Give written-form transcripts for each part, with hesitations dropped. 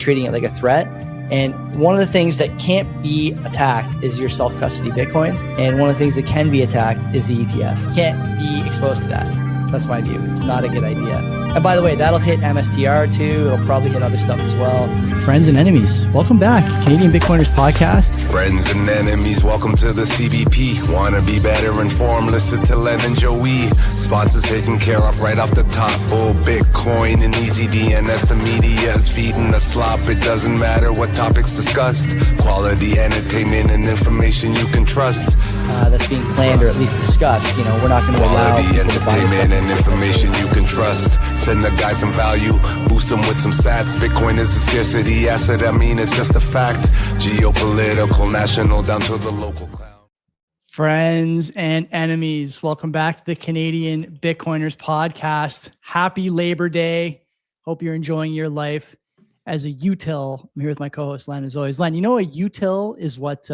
treating it like a threat. And one of the things that can't be attacked is your self-custody Bitcoin. And one of the things that can be attacked is the ETF. You can't be exposed to that. That's my view. It's not a good idea. And by the way, that'll hit MSTR too. It'll probably hit other stuff as well. Friends and enemies, welcome back. Canadian Bitcoiners podcast. Friends and enemies, welcome to the CBP. Wanna be better informed? Listen to Len and Joey. Sponsors taken care of right off the top. Bull, Bitcoin, and easy DNS. The media is feeding the slop. It doesn't matter what topics discussed. Quality entertainment and information you can trust. That's being planned or at least discussed. You know, we're not going to allow people to buy entertainment and information you can trust. Send the guy some value, boost them with some stats. Bitcoin is a scarcity asset, I mean it's just a fact. Geopolitical, national, down to the local cloud. Friends and enemies, welcome back to the Canadian Bitcoiners podcast. Happy Labor Day. Hope you're enjoying your life as a util. I'm here with my co-host Len as always. Len, you know a util is what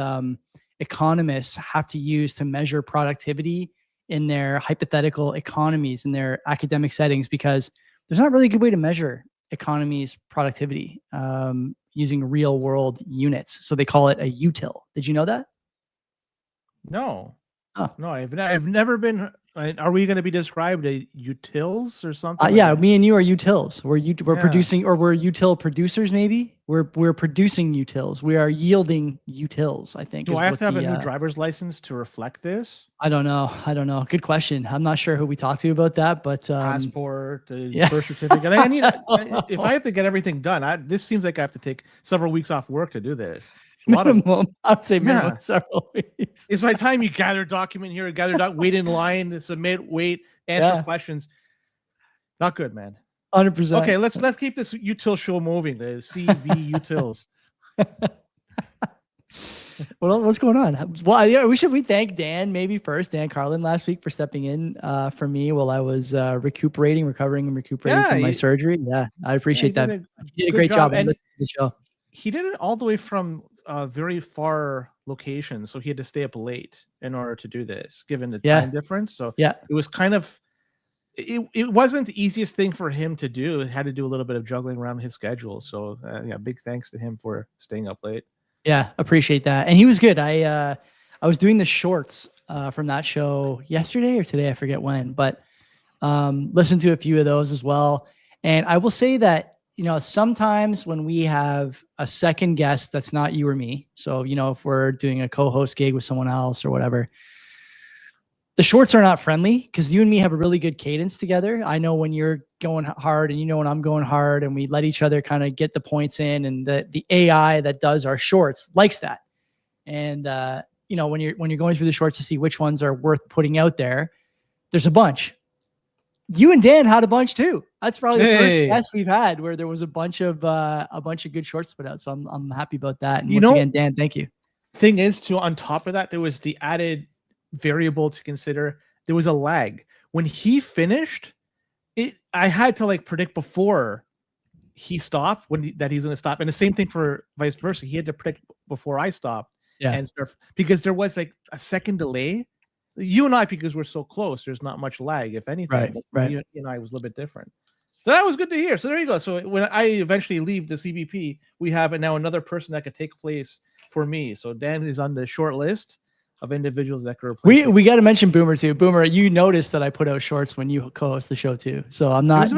economists have to use to measure productivity in their hypothetical economies, in their academic settings, because there's not really a good way to measure economies' productivity using real world units. So they call it a util. Did you know that? No. Oh. No, I've never been. Are we going to be described as utils or something? Yeah, me and you are utils. We're producing, or we're util producers. Maybe we're producing utils. We are yielding utils, I think. Do I have to have a new driver's license to reflect this? I don't know. Good question. I'm not sure who we talked to about that, but passport, birth certificate. I need. If I have to get everything done, this seems like I have to take several weeks off work to do this. Minimum, I'd say minimum several weeks. It's by the time you gather document here, wait in line, submit, wait, answer questions. Not good, man. 100%. Okay, let's keep this util show moving. The CV utils. Well, what's going on? Well, we thank Dan maybe first, Dan Carlin last week for stepping in for me while I was recovering from my surgery. Yeah, I appreciate that. He did a great job. And listening to the show. He did it all the way from a very far location, so he had to stay up late in order to do this, given the time difference. So it was kind of, it wasn't the easiest thing for him to do. It had to do a little bit of juggling around his schedule. So big thanks to him for staying up late. Yeah, appreciate that. And he was good. I was doing the shorts from that show yesterday or today, I forget when, but listened to a few of those as well. And I will say that, sometimes when we have a second guest that's not you or me, so, if we're doing a co-host gig with someone else or whatever, the shorts are not friendly because you and me have a really good cadence together. I know when you're going hard and you know when I'm going hard, and we let each other kind of get the points in, and the AI that does our shorts likes that. And, when you're going through the shorts to see which ones are worth putting out there, there's a bunch. You and Dan had a bunch too. That's probably the first guest we've had where there was a bunch of good shorts put out. So I'm happy about that. And once again, Dan, thank you. Thing is, too, on top of that, there was the added variable to consider. There was a lag when he finished. I had to predict before he stopped that he's going to stop, and the same thing for vice versa. He had to predict before I stopped. And stuff, because there was a second delay. You and I, because we're so close, there's not much lag, if anything. Right. You and I was a little bit different. So that was good to hear. So there you go. So when I eventually leave the CBP, we have now another person that could take place for me. So Dan is on the short list of individuals that could replace we got to mention Boomer too. Boomer, you noticed that I put out shorts when you co-host the show too. So I'm not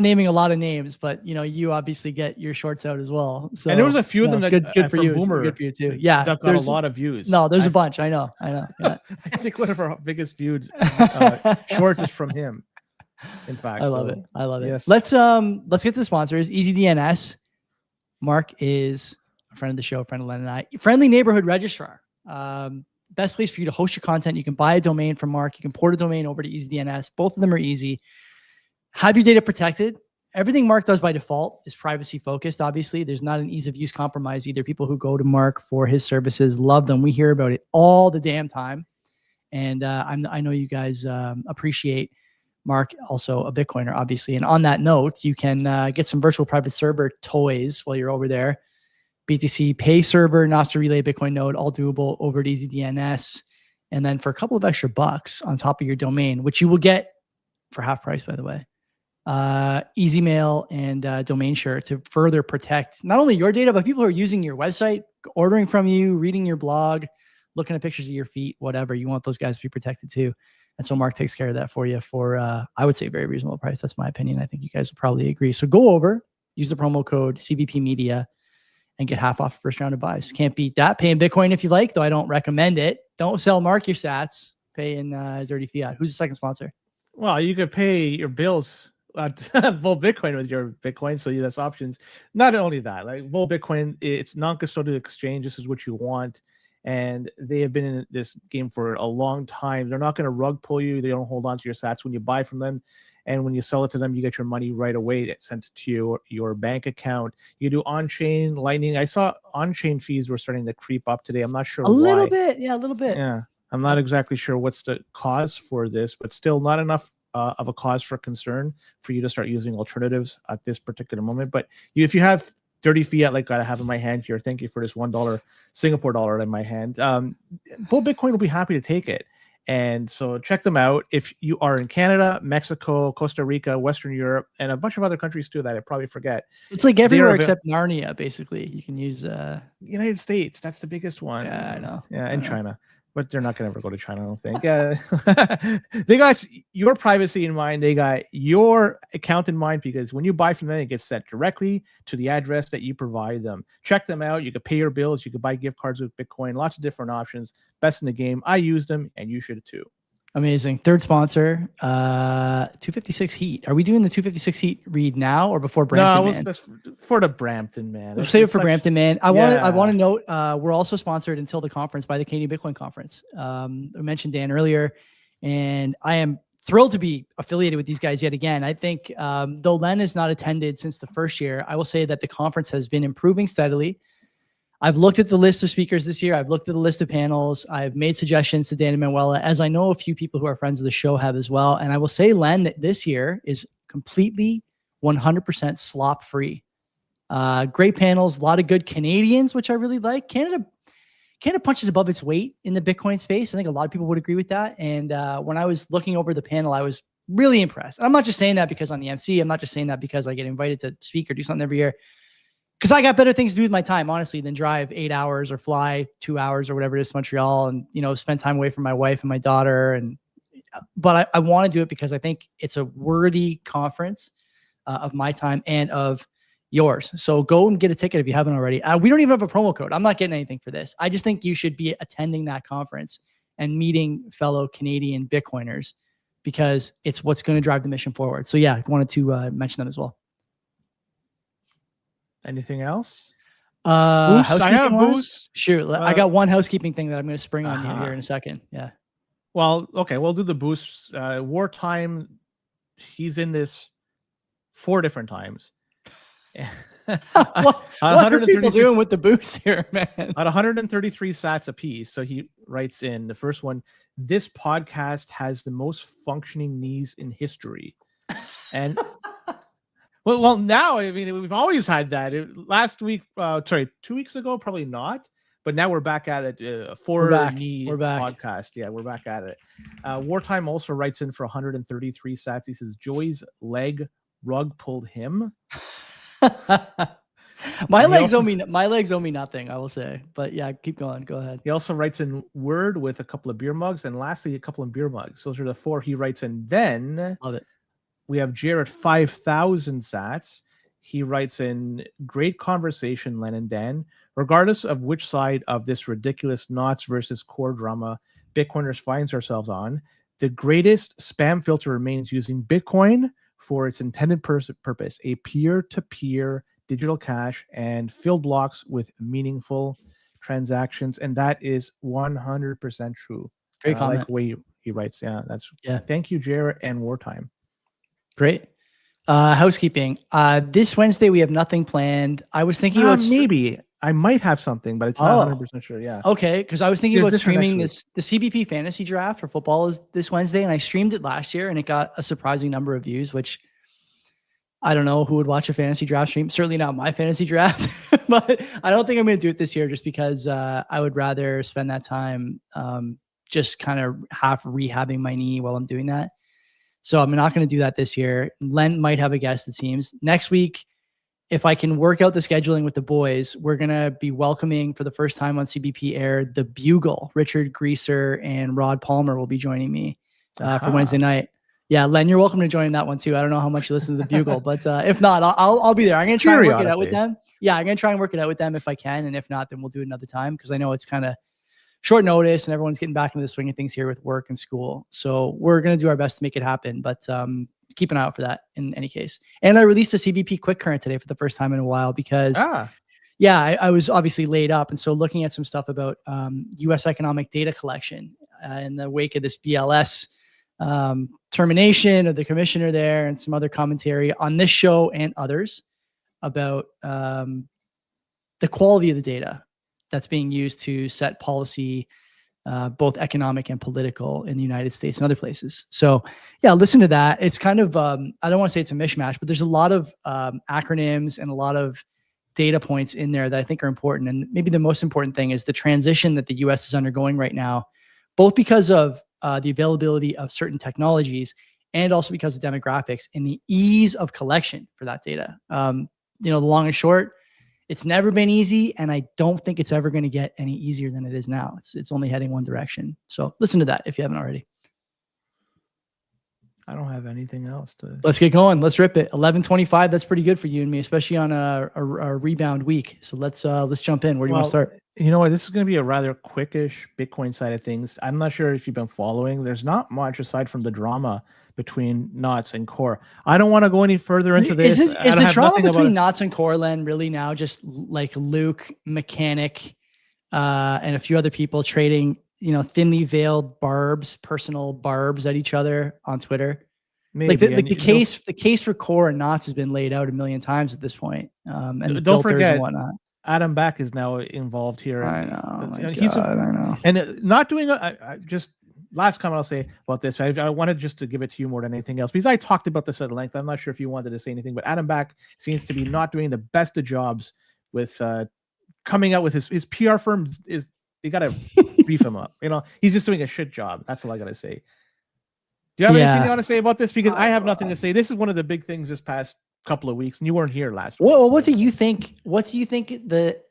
naming a lot of names, but you obviously get your shorts out as well. So, and there was a few of them that good for you. Boomer, good for you too. Yeah, that got a lot of views. No, there's a bunch. I know. Yeah. I think one of our biggest viewed shorts is from him. In fact, I love it. Yes. Let's get to the sponsors. EasyDNS. Mark is a friend of the show, friend of Len and I. Friendly neighborhood registrar. Best place for you to host your content. You can buy a domain from Mark. You can port a domain over to EasyDNS. Both of them are easy. Have your data protected. Everything Mark does by default is privacy focused. Obviously, there's not an ease of use compromise either. People who go to Mark for his services love them. We hear about it all the damn time. And I know you guys appreciate Mark, also a Bitcoiner, obviously. And on that note, you can get some virtual private server toys while you're over there. BTC Pay Server, Nostr Relay, Bitcoin Node, all doable over at EasyDNS. And then for a couple of extra bucks on top of your domain, which you will get for half price, by the way, easy mail, and domain share to further protect not only your data, but people who are using your website, ordering from you, reading your blog, looking at pictures of your feet, whatever. You want those guys to be protected too. And so Mark takes care of that for you for, I would say, very reasonable price. That's my opinion. I think you guys will probably agree. So go over, use the promo code CBP Media, and get half off first round of buys. Can't beat that. Pay in Bitcoin if you like, though I don't recommend it. Don't sell Mark your sats. Pay in dirty fiat. Who's the second sponsor? Well, you could pay your bills Vol Bitcoin with your Bitcoin, so that's options. Not only that, like Vol Bitcoin, it's non-custodial exchange. This is what you want, and they have been in this game for a long time. They're not going to rug pull you. They don't hold on to your sats when you buy from them, and when you sell it to them, you get your money right away. It's sent to your bank account. You do on-chain Lightning. I saw on-chain fees were starting to creep up today. I'm not sure. A little bit, yeah, a little bit. Yeah, I'm not exactly sure what's the cause for this, but still not enough of a cause for concern for you to start using alternatives at this particular moment. But if you have dirty fiat like I have in my hand here, thank you for this $1 Singapore dollar in my hand. Bull Bitcoin will be happy to take it. And so check them out. If you are in Canada, Mexico, Costa Rica, Western Europe, and a bunch of other countries too that I probably forget. It's like everywhere except Narnia, basically. You can use United States. That's the biggest one. Yeah, I know. Yeah, and China. But they're not going to ever go to China, I don't think. They got your privacy in mind. They got your account in mind, because when you buy from them, it gets sent directly to the address that you provide them. Check them out. You could pay your bills. You could buy gift cards with Bitcoin. Lots of different options. Best in the game. I use them, and you should too. Amazing. Third sponsor, 256 Heat. Are we doing the 256 Heat read now or before Brampton? No, that's for the Brampton man. We'll save it for Brampton man. I want to note we're also sponsored until the conference by the Canadian Bitcoin Conference. I mentioned Dan earlier, and I am thrilled to be affiliated with these guys yet again. I think though Len has not attended since the first year, I will say that the conference has been improving steadily. I've looked at the list of speakers this year. I've looked at the list of panels. I've made suggestions to Dan and Manuela, as I know a few people who are friends of the show have as well. And I will say, Len, that this year is completely 100% slop free. Great panels, a lot of good Canadians, which I really like. Canada punches above its weight in the Bitcoin space. I think a lot of people would agree with that. And when I was looking over the panel, I was really impressed. And I'm not just saying that because I'm the MC. I'm not just saying that because I get invited to speak or do something every year. Because I got better things to do with my time, honestly, than drive 8 hours or fly 2 hours or whatever it is to Montreal and, spend time away from my wife and my daughter. But I want to do it because I think it's a worthy conference of my time and of yours. So go and get a ticket if you haven't already. We don't even have a promo code. I'm not getting anything for this. I just think you should be attending that conference and meeting fellow Canadian Bitcoiners, because it's what's going to drive the mission forward. So yeah, I wanted to mention that as well. Anything else? Housekeeping boost. Sure. I got one housekeeping thing that I'm going to spring on you here in a second. Yeah. Well, okay. We'll do the boosts. Wartime. He's in this 4 different times. what are people doing with the boosts here, man? At 133 sats a piece. So he writes in the first one, this podcast has the most functioning knees in history. And Well, now, I mean, we've always had that. Last week, 2 weeks ago, probably not. But now we're back at it. Knee podcast. Yeah, we're back at it. Wartime also writes in for 133 sats. He says, Joey's leg rug pulled him. My legs owe me nothing, I will say. But yeah, keep going. Go ahead. He also writes in Word with a couple of beer mugs. And lastly, a couple of beer mugs. Those are the 4 he writes in. Then love it. We have Jared 5,000 sats. He writes in, great conversation, Len and Dan. Regardless of which side of this ridiculous knots versus core drama Bitcoiners finds ourselves on, the greatest spam filter remains using Bitcoin for its intended purpose, a peer-to-peer digital cash and fill blocks with meaningful transactions. And that is 100% true. Great comment. Like the way he writes. Yeah. Thank you, Jared and Wartime. Great. Housekeeping. This Wednesday, we have nothing planned. I was thinking about maybe I might have something, but it's not 100% sure. Yeah. Okay. Because I was thinking about streaming the CBP fantasy draft for football is this Wednesday, and I streamed it last year and it got a surprising number of views, which I don't know who would watch a fantasy draft stream. Certainly not my fantasy draft, but I don't think I'm going to do it this year just because I would rather spend that time just kind of half rehabbing my knee while I'm doing that. So I'm not going to do that this year. Len might have a guest, it seems. Next week, if I can work out the scheduling with the boys, we're going to be welcoming for the first time on CBP Air, the Bugle. Richard Greaser and Rod Palmer will be joining me for Wednesday night. Yeah, Len, you're welcome to join that one too. I don't know how much you listen to the Bugle, but if not, I'll be there. I'm going to try and work it out with them. Yeah, I'm going to try and work it out with them if I can. And if not, then we'll do it another time, because I know it's kind of short notice and everyone's getting back into the swing of things here with work and school. So we're going to do our best to make it happen, but keep an eye out for that in any case. And I released a CBP quick current today for the first time in a while because I was obviously laid up. And so looking at some stuff about US economic data collection in the wake of this BLS termination of the commissioner there, and some other commentary on this show and others about the quality of the data that's being used to set policy, both economic and political, in the United States and other places. So yeah, listen to that. It's kind of, I don't want to say it's a mishmash, but there's a lot of acronyms and a lot of data points in there that I think are important. And maybe the most important thing is the transition that the US is undergoing right now, both because of the availability of certain technologies and also because of demographics and the ease of collection for that data. The long and short, it's never been easy, and I don't think it's ever going to get any easier than it is now. It's only heading one direction. So listen to that if you haven't already. I don't have anything else to. Let's get going. Let's rip it. 11:25. That's pretty good for you and me, especially on a rebound week. So let's jump in. Where do you want to start? You know what? This is going to be a rather quickish Bitcoin side of things. I'm not sure if you've been following. There's not much aside from the drama between Knots and Core. I don't want to go any further into this. Is the drama between Knots and Core, Len, really now just like Luke, Mechanic, and a few other people trading, thinly veiled personal barbs at each other on Twitter? Maybe. Like the case for Core and Knots has been laid out a million times at this point. And don't forget, and whatnot. Adam Back is now involved here. I know. I know. And not doing just last comment I'll say about this. I wanted just to give it to you more than anything else, because I talked about this at length. I'm not sure if you wanted to say anything, but Adam Back seems to be not doing the best of jobs with coming out with his PR firm. They got to beef him up. He's just doing a shit job. That's all I got to say. Do you have anything you want to say about this? Because I have nothing to say. This is one of the big things this past couple of weeks, and you weren't here last week. Well, what do you think? What do you think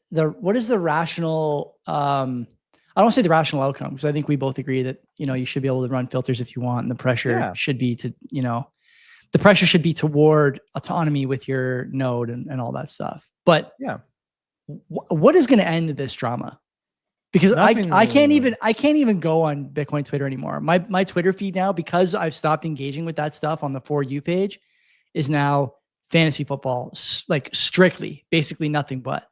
what is the rational? I don't say the rational outcome, because I think we both agree that you should be able to run filters if you want, and the pressure should be to the pressure should be toward autonomy with your node and all that stuff. But what is going to end this drama? Because I can't even go on Bitcoin Twitter anymore. My Twitter feed now, because I've stopped engaging with that stuff on the For You page, is now fantasy football, like strictly, basically nothing but.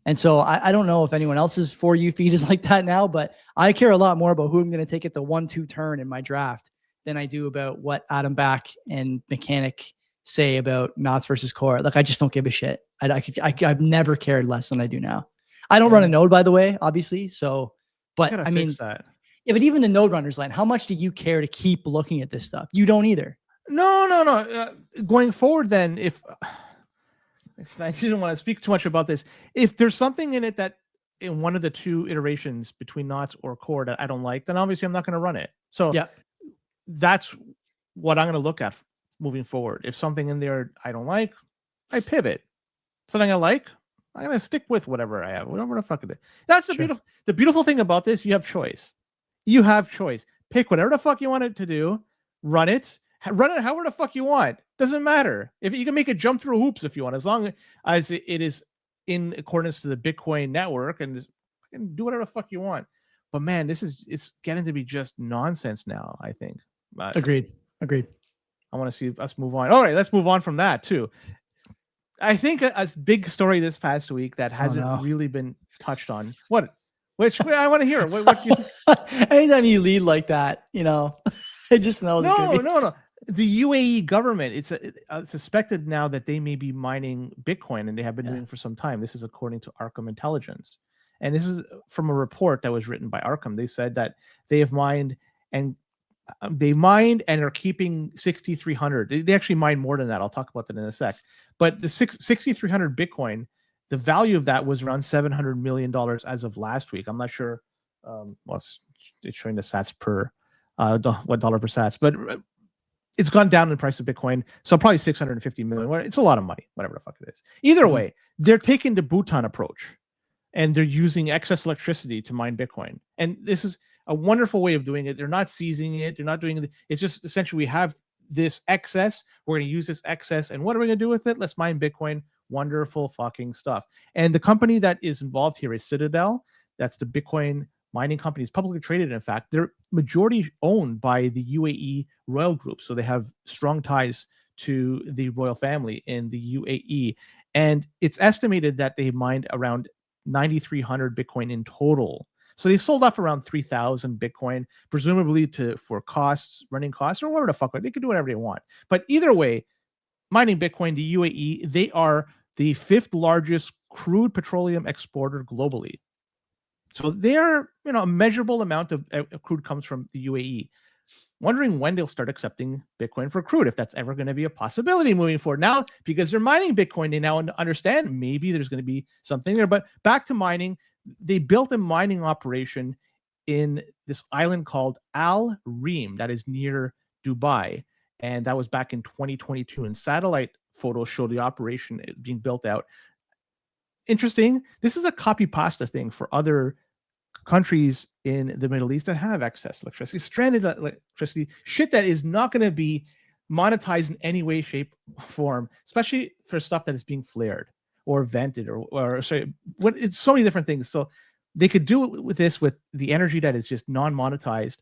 And so I don't know if anyone else's For You feed is like that now, but I care a lot more about who I'm going to take at the 1-2 turn in my draft than I do about what Adam Back and Mechanic say about Knots versus Core. Like, I just don't give a shit. I've never cared less than I do now. I don't run a node, by the way, obviously. So, but I mean, but even the node runners, Len, how much do you care to keep looking at this stuff? You don't either. No. Going forward, then, if I didn't want to speak too much about this, if there's something in it that in one of the two iterations between Knots or Core that I don't like, then obviously I'm not going to run it. So that's what I'm going to look at moving forward. If something in there I don't like, I pivot. Something I like, I'm going to stick with whatever I have, whatever the fuck it is. That's the beautiful thing about this. You have choice. Pick whatever the fuck you want it to do. Run it however the fuck you want. Doesn't matter. If you can make it jump through hoops if you want, as long as it is in accordance to the Bitcoin network, and just do whatever the fuck you want. But man, it's getting to be just nonsense now, I think. But Agreed. I want to see us move on. All right, let's move on from that too. I think a big story this past week that hasn't really been touched on. Which I want to hear. What you Anytime you lead like that, I just know. No. The UAE government, it's suspected now that they may be mining Bitcoin, and they have been doing for some time. This is according to Arkham Intelligence. And this is from a report that was written by Arkham. They said that they have mined and are keeping 6,300. They actually mined more than that. I'll talk about that in a sec. But the 6,300 Bitcoin, the value of that was around $700 million as of last week. I'm not sure. It's showing the sats per what dollar per sats, but it's gone down in the price of Bitcoin. So probably 650 million. It's a lot of money, whatever the fuck it is. Either way, they're taking the Bhutan approach and they're using excess electricity to mine Bitcoin. And this is a wonderful way of doing it. They're not seizing it. They're not doing it. It's just essentially we have this excess. We're going to use this excess. And what are we going to do with it? Let's mine Bitcoin. Wonderful fucking stuff. And the company that is involved here is Citadel. That's the Bitcoin mining company. It's publicly traded. In fact, they're majority owned by the UAE royal group. So they have strong ties to the royal family in the UAE. And it's estimated that they mined around 9,300 Bitcoin in total. So they sold off around 3,000 Bitcoin, presumably for costs, running costs, or whatever the fuck. They could do whatever they want. But either way, mining Bitcoin, the UAE, they are the 5th largest crude petroleum exporter globally. So they are, a measurable amount of crude comes from the UAE. Wondering when they'll start accepting Bitcoin for crude, if that's ever going to be a possibility moving forward. Now, because they're mining Bitcoin, they now understand maybe there's going to be something there. But back to mining, they built a mining operation in this island called Al Reem that is near Dubai. And that was back in 2022. And satellite photos show the operation being built out. Interesting. This is a copy pasta thing for other countries in the Middle East that have excess electricity, stranded electricity, shit that is not going to be monetized in any way, shape, form, especially for stuff that is being flared or vented or sorry, it's so many different things. So they could do it with this, with the energy that is just non-monetized.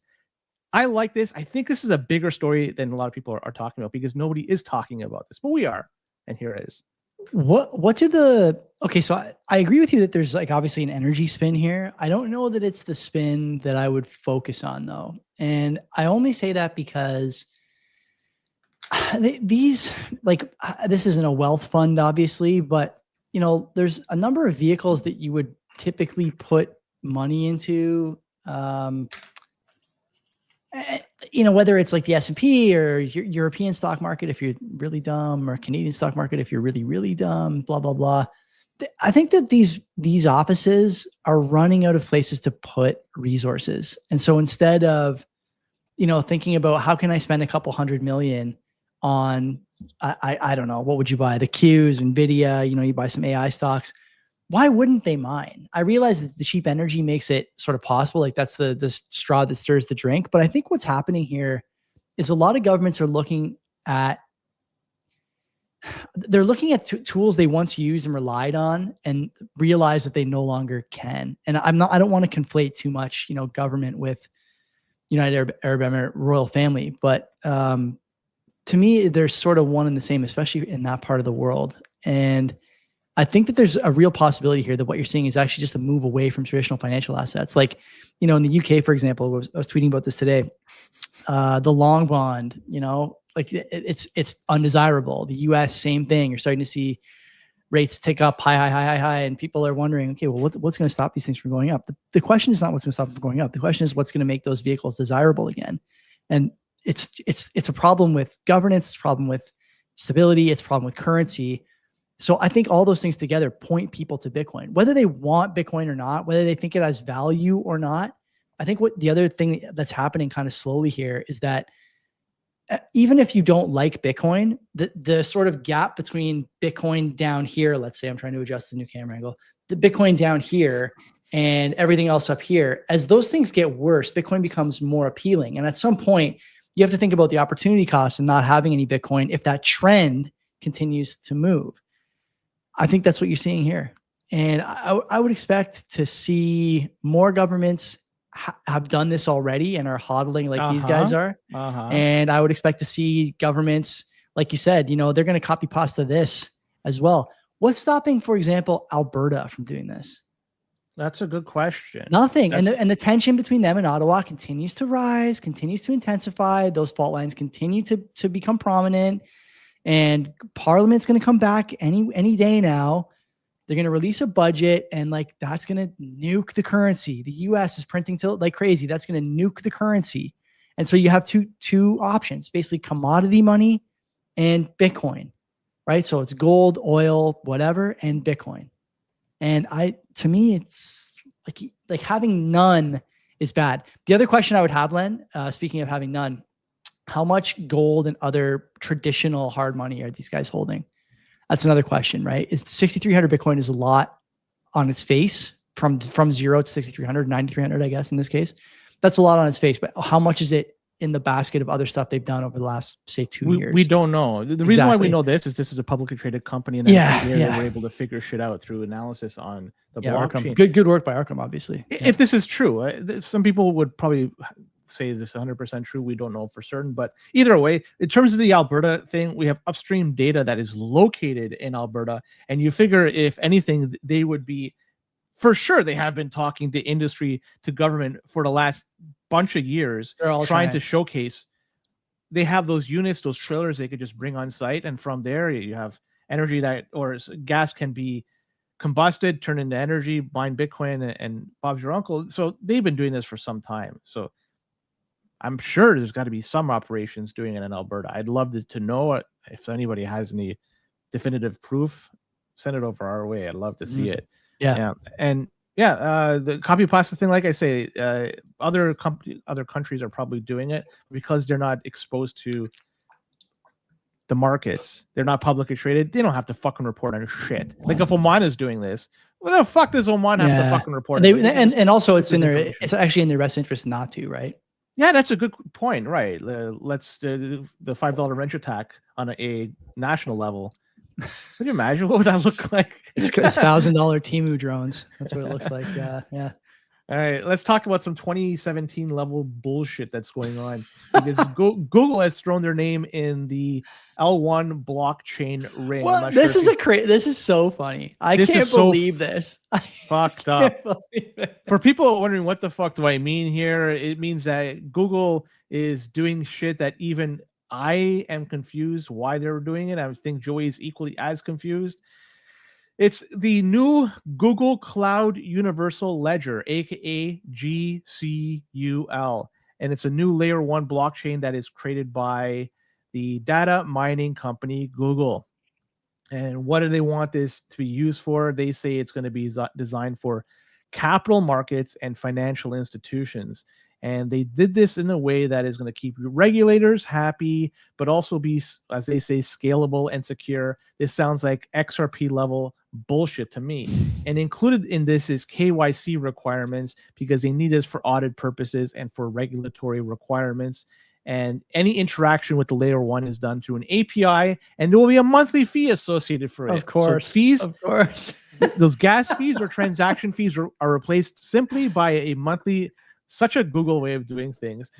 I like this. I think this is a bigger story than a lot of people are talking about, because nobody is talking about this, but we are. And here it is. Okay, so I agree with you that there's obviously an energy spin here. I don't know that it's the spin that I would focus on though. And I only say that because this isn't a wealth fund, obviously, but there's a number of vehicles that you would typically put money into, whether it's like the S&P or European stock market if you're really dumb, or Canadian stock market if you're really, really dumb, blah, blah, blah. I think that these offices are running out of places to put resources. And so instead of, thinking about how can I spend a couple $100 million on, I don't know, what would you buy? The Qs, NVIDIA, you buy some AI stocks. Why wouldn't they mine? I realize that the cheap energy makes it sort of possible. Like that's the straw that stirs the drink. But I think what's happening here is a lot of governments are looking at tools they once used and relied on, and realize that they no longer can. And I don't want to conflate too much, government with United Arab Emirates royal family. But to me, they're sort of one and the same, especially in that part of the world. And I think that there's a real possibility here that what you're seeing is actually just a move away from traditional financial assets. Like, in the UK, for example, I was tweeting about this today. The long bond, it's undesirable. The US, same thing. You're starting to see rates tick up high, and people are wondering, okay, well, what's going to stop these things from going up? The question is not what's going to stop them from going up. The question is what's going to make those vehicles desirable again. And it's a problem with governance. It's a problem with stability. It's a problem with currency. So I think all those things together point people to Bitcoin, whether they want Bitcoin or not, whether they think it has value or not. I think what the other thing that's happening kind of slowly here is that even if you don't like Bitcoin, the sort of gap between Bitcoin down here, let's say I'm trying to adjust the new camera angle, the Bitcoin down here and everything else up here, as those things get worse, Bitcoin becomes more appealing. And at some point, you have to think about the opportunity cost and not having any Bitcoin if that trend continues to move. I think that's what you're seeing here. And I would expect to see more governments have done this already and are hodling like these guys are. And I would expect to see governments, like you said, they're going to copy pasta this as well. What's stopping, for example, Alberta from doing this? That's a good question. Nothing. And the tension between them and Ottawa continues to rise, continues to intensify. Those fault lines continue to become prominent. And Parliament's going to come back any day now. They're going to release a budget, and that's going to nuke the currency. The US is printing like crazy. That's going to nuke the currency. And so you have two options, basically commodity money and Bitcoin, right? So it's gold, oil, whatever, and Bitcoin. And to me, it's like having none is bad. The other question I would have, Len, speaking of having none, How much gold and other traditional hard money are these guys holding? That's another question, right? Is 6,300 Bitcoin is a lot on its face from 0 to 6,300, 9,300, I guess, in this case. That's a lot on its face, but how much is it in the basket of other stuff they've done over the last, say, 2 years? We don't know. The reason why we know this is a publicly traded company, and they were able to figure shit out through analysis on the blockchain. Arkham. Good work by Arkham, obviously. If this is true, some people would probably say this is 100% true. We don't know for certain, but either way, in terms of the Alberta thing, we have upstream data that is located in Alberta, and you figure if anything, they would be, for sure, they have been talking to industry, to government for the last bunch of years. They're all trying to showcase they have those units, those trailers they could just bring on site, and from there you have energy that, or gas can be combusted, turned into energy, mine Bitcoin, and Bob's your uncle. So they've been doing this for some time. So I'm sure there's got to be some operations doing it in Alberta. I'd love to know if anybody has any definitive proof. Send it over our way. I'd love to see it. Yeah. And the copy pasta thing, like I say, other countries are probably doing it because they're not exposed to the markets. They're not publicly traded. They don't have to fucking report on shit. Like if Oman is doing this, what the fuck does Oman have to fucking report? And also it's actually in their best interest not to, right? Yeah, that's a good point. Right. Let's the $5 wrench attack on a national level. Can you imagine what would that look like? It's $1,000 Temu drones. That's what it looks like. Yeah. All right, let's talk about some 2017 level bullshit that's going on, because Google has thrown their name in the L1 blockchain ring. Well, this is so funny. I can't believe this. Fucked up. For people wondering what the fuck do I mean here, it means that Google is doing shit that even I am confused why they're doing it. I think Joey is equally as confused. It's the new Google Cloud Universal Ledger, aka GCUL, and it's a new layer 1 blockchain that is created by the data mining company Google. And what do they want this to be used for? They say it's going to be designed for capital markets and financial institutions. And they did this in a way that is going to keep regulators happy, but also be, as they say, scalable and secure. This sounds like XRP level bullshit to me. And included in this is KYC requirements, because they need this for audit purposes and for regulatory requirements. And any interaction with the layer 1 is done through an API, and there will be a monthly fee associated for it. Of course. So fees, of course. Those gas fees or transaction fees are replaced simply by a monthly. Such a Google way of doing things.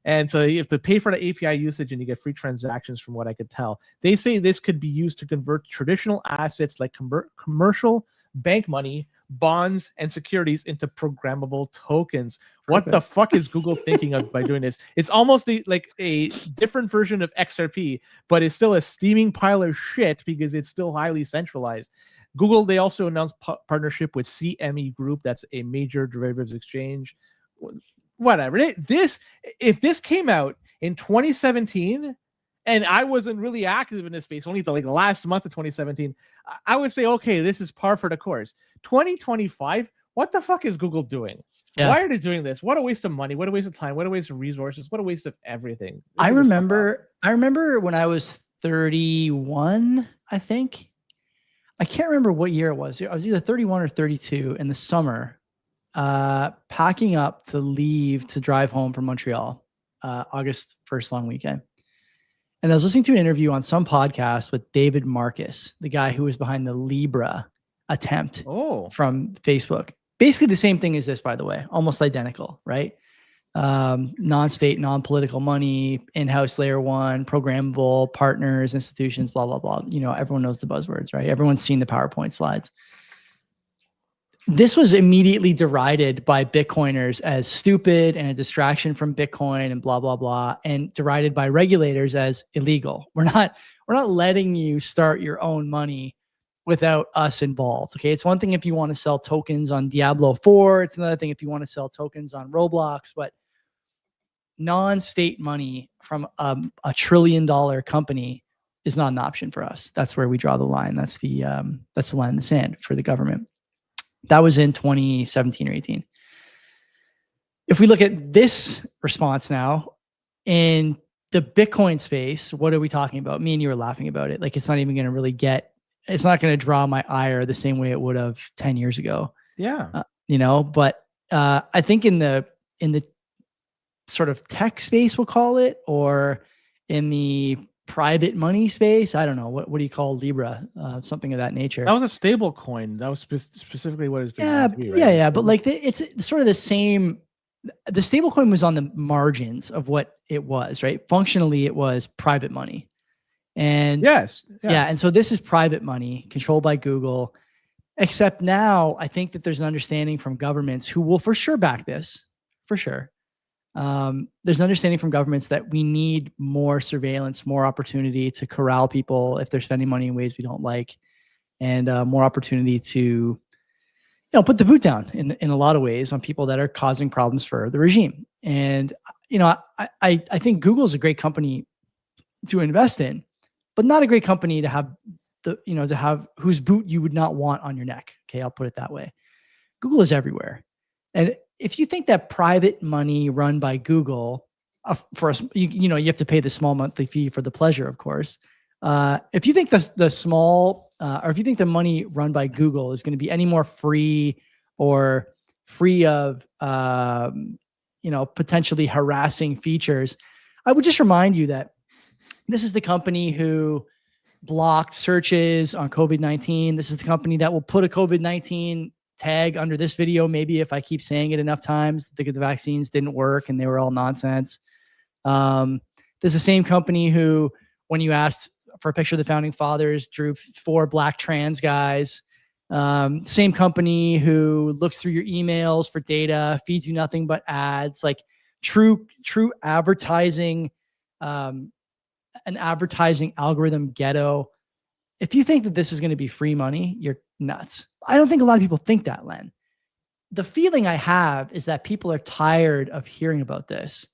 And so you have to pay for the API usage and you get free transactions, from what I could tell. They say this could be used to convert traditional assets like commercial bank money, bonds, and securities into programmable tokens. What the fuck is Google thinking of by doing this? It's almost like a different version of XRP, but it's still a steaming pile of shit because it's still highly centralized. Google, they also announced partnership with CME Group. That's a major derivatives exchange. Whatever. If this came out in 2017 and I wasn't really active in this space, only the last month of 2017, I would say, okay, this is par for the course. 2025, what the fuck is Google doing? Yeah. Why are they doing this? What a waste of money. What a waste of time. What a waste of resources. What a waste of everything. I remember when I was 31, I think. I can't remember what year it was. I was either 31 or 32 in the summer. Packing up to leave to drive home from Montreal, August 1st long weekend. And I was listening to an interview on some podcast with David Marcus, the guy who was behind the Libra attempt from Facebook. Basically the same thing as this, by the way, almost identical, right? Non-state, non-political money, in-house layer 1, programmable, partners, institutions, blah, blah, blah. You know, everyone knows the buzzwords, right? Everyone's seen the PowerPoint slides. This was immediately derided by Bitcoiners as stupid and a distraction from Bitcoin and blah, blah, blah, and derided by regulators as illegal. We're not letting you start your own money without us involved. Okay. It's one thing if you want to sell tokens on Diablo 4. It's another thing if you want to sell tokens on Roblox, but non-state money from a $1 trillion company is not an option for us. That's where we draw the line. That's the line in the sand for the government. That was in 2017 or 18. If we look at this response now, in the Bitcoin space, what are we talking about? Me and you were laughing about it. Like, it's not even going to really it's not going to draw my ire the same way it would have 10 years ago. Yeah. But I think in the sort of tech space, we'll call it, or in the private money space, I don't know, what do you call Libra? Something of that nature. That was a stable coin. That was specifically what it's Yeah, designed to be, right? yeah. But like it's sort of the same. The stable coin was on the margins of what it was, right? Functionally, it was private money. And yes. Yeah. And so this is private money controlled by Google. Except now, I think that there's an understanding from governments who will for sure back this, for sure. There's an understanding from governments that we need more surveillance, more opportunity to corral people if they're spending money in ways we don't like, and more opportunity to, put the boot down in a lot of ways on people that are causing problems for the regime. And, I think Google is a great company to invest in, but not a great company to have to have whose boot you would not want on your neck. Okay. I'll put it that way. Google is everywhere. And if you think that private money run by Google, for us, you have to pay the small monthly fee for the pleasure, of course. If you think the small, or if you think the money run by Google is going to be any more free or free of, potentially harassing features, I would just remind you that this is the company who blocked searches on COVID-19. This is the company that will put a COVID-19 tag under this video, maybe if I keep saying it enough times, the vaccines didn't work and they were all nonsense. There's the same company who, when you asked for a picture of the founding fathers, drew 4 black trans guys. Same company who looks through your emails for data, feeds you nothing but ads, like true advertising, an advertising algorithm ghetto. If you think that this is going to be free money, you're nuts. I don't think a lot of people think that, Len. The feeling I have is that people are tired of hearing about this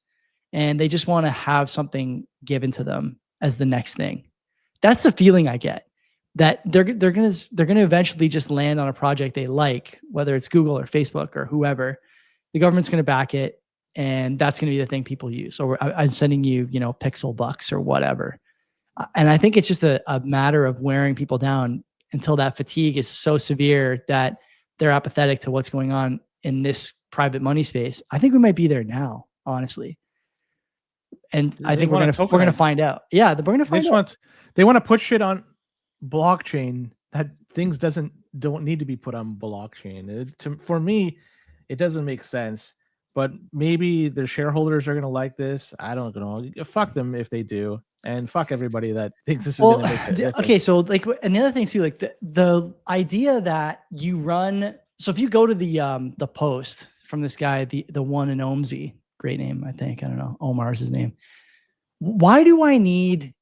and they just want to have something given to them as the next thing. That's the feeling I get, that they're going to eventually just land on a project they like, whether it's Google or Facebook or whoever. The government's going to back it, and that's going to be the thing people use. Or I'm sending you, pixel bucks or whatever. And I think it's just a matter of wearing people down until that fatigue is so severe that they're apathetic to what's going on in this private money space. I think we might be there now, honestly. And I think we're gonna find out. Yeah, we're gonna find out. They want to put shit on blockchain that things don't need to be put on blockchain. For me, it doesn't make sense. But maybe their shareholders are going to like this. I don't know. Fuck them if they do, and fuck everybody that thinks this is going to make a difference. Okay, so like, and the other thing too, like the idea that you run. So if you go to the post from this guy, the one in Omzi, great name, I think. I don't know, Omar is his name. Why do I need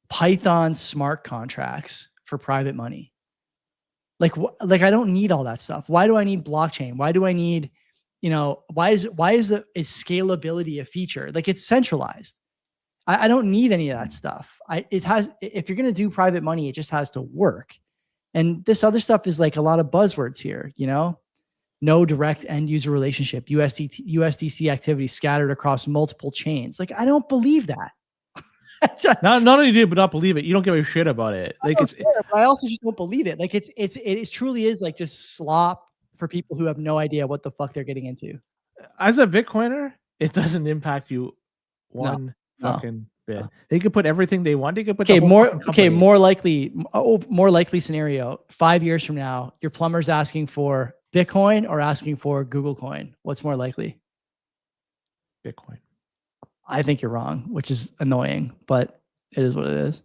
Python smart contracts for private money? Like I don't need all that stuff. Why do I need blockchain? Why do I need why is scalability a feature? Like, it's centralized. I don't need any of that stuff. If you're going to do private money, it just has to work. And this other stuff is like a lot of buzzwords here, no direct end user relationship, USDC activity scattered across multiple chains. Like, I don't believe that. not only do you not believe it, you don't give a shit about it. Like, I also just don't believe it. Like, it truly is like just slop for people who have no idea what the fuck they're getting into. As a Bitcoiner, it doesn't impact you one fucking bit. They could put everything they want. They could put more likely scenario. 5 years from now, your plumber's asking for Bitcoin or asking for Google coin. What's more likely? Bitcoin. I think you're wrong, which is annoying, but it is what it is.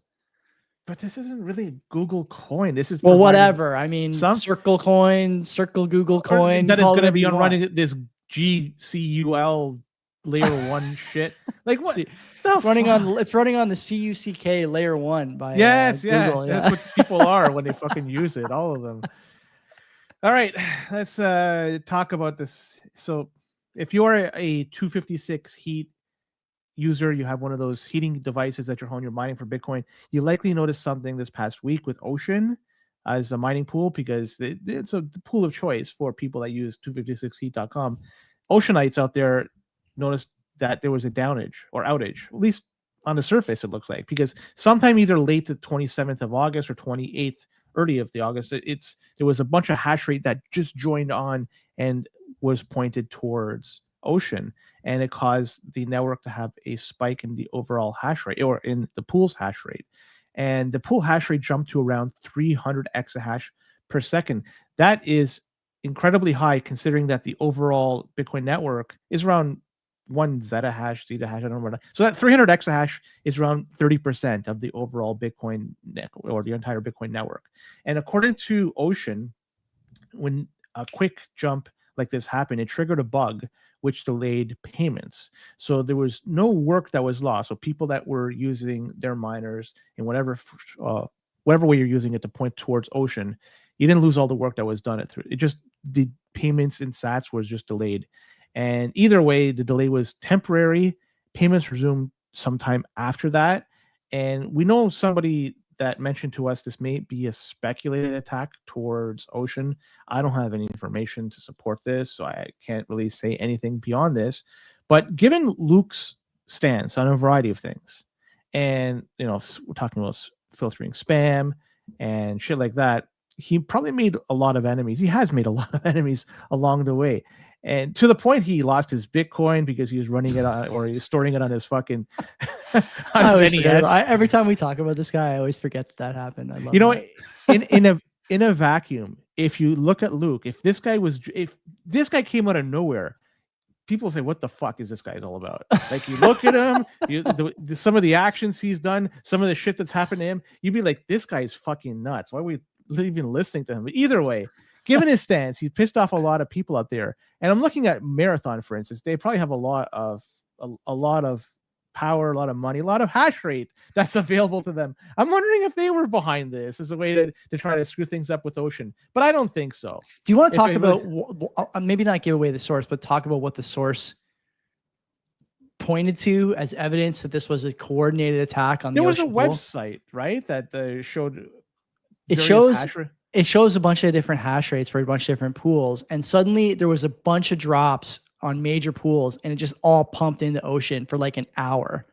But this isn't really Google coin. This is whatever. I mean, Circle coin, Circle Google coin. That is going to be on running this GCUL layer 1 shit. Like, what? It's running on the CUCK layer 1 by yes. Google. That's what people are when they fucking use it. All of them. All right, let's talk about this. So, if you are a 256 heat user, you have one of those heating devices at your home, you're mining for Bitcoin, you likely noticed something this past week with Ocean as a mining pool, because it's a pool of choice for people that use 256heat.com. Oceanites out there noticed that there was a outage, at least on the surface, it looks like, because sometime either late the 27th of August or 28th, early of the August, there was a bunch of hash rate that just joined on and was pointed towards Ocean, and it caused the network to have a spike in the overall hash rate, or in the pool's hash rate. And the pool hash rate jumped to around 300 exahash per second. That is incredibly high, considering that the overall Bitcoin network is around 1 zettahash, zettahash, I don't remember. So that 300 exahash is around 30% of the overall Bitcoin or the entire Bitcoin network. And according to Ocean, when a quick jump like this happened, it triggered a bug which delayed payments. So there was no work that was lost. So people that were using their miners in whatever way you're using it to point towards Ocean, you didn't lose all the work that was done. It just, the payments in sats was just delayed. And either way, the delay was temporary. Payments resumed sometime after that. And we know somebody that mentioned to us this may be a speculated attack towards Ocean. I don't have any information to support this, so I can't really say anything beyond this. But given Luke's stance on a variety of things, and we're talking about filtering spam and shit like that, he probably made a lot of enemies. He has made a lot of enemies along the way. And to the point he lost his Bitcoin because he was running it on, or he was storing it on his fucking on his NES. Every time we talk about this guy, I always forget that happened. I love in a vacuum, if you look at Luke, if this guy came out of nowhere, people say, what the fuck is this guy's all about? Like, you look at him, some of the actions he's done, some of the shit that's happened to him, you'd be like, this guy's fucking nuts. Why are we even listening to him? But either way, given his stance, he's pissed off a lot of people out there. And I'm looking at Marathon, for instance. They probably have a lot of power, a lot of money, a lot of hash rate that's available to them. I'm wondering if they were behind this as a way to try to screw things up with Ocean. But I don't think so. Do you want to talk about, maybe not give away the source, but talk about what the source pointed to as evidence that this was a coordinated attack on the Ocean pool? There was a website, right, that showed... It shows a bunch of different hash rates for a bunch of different pools. And suddenly there was a bunch of drops on major pools, and it just all pumped into Ocean for like an hour.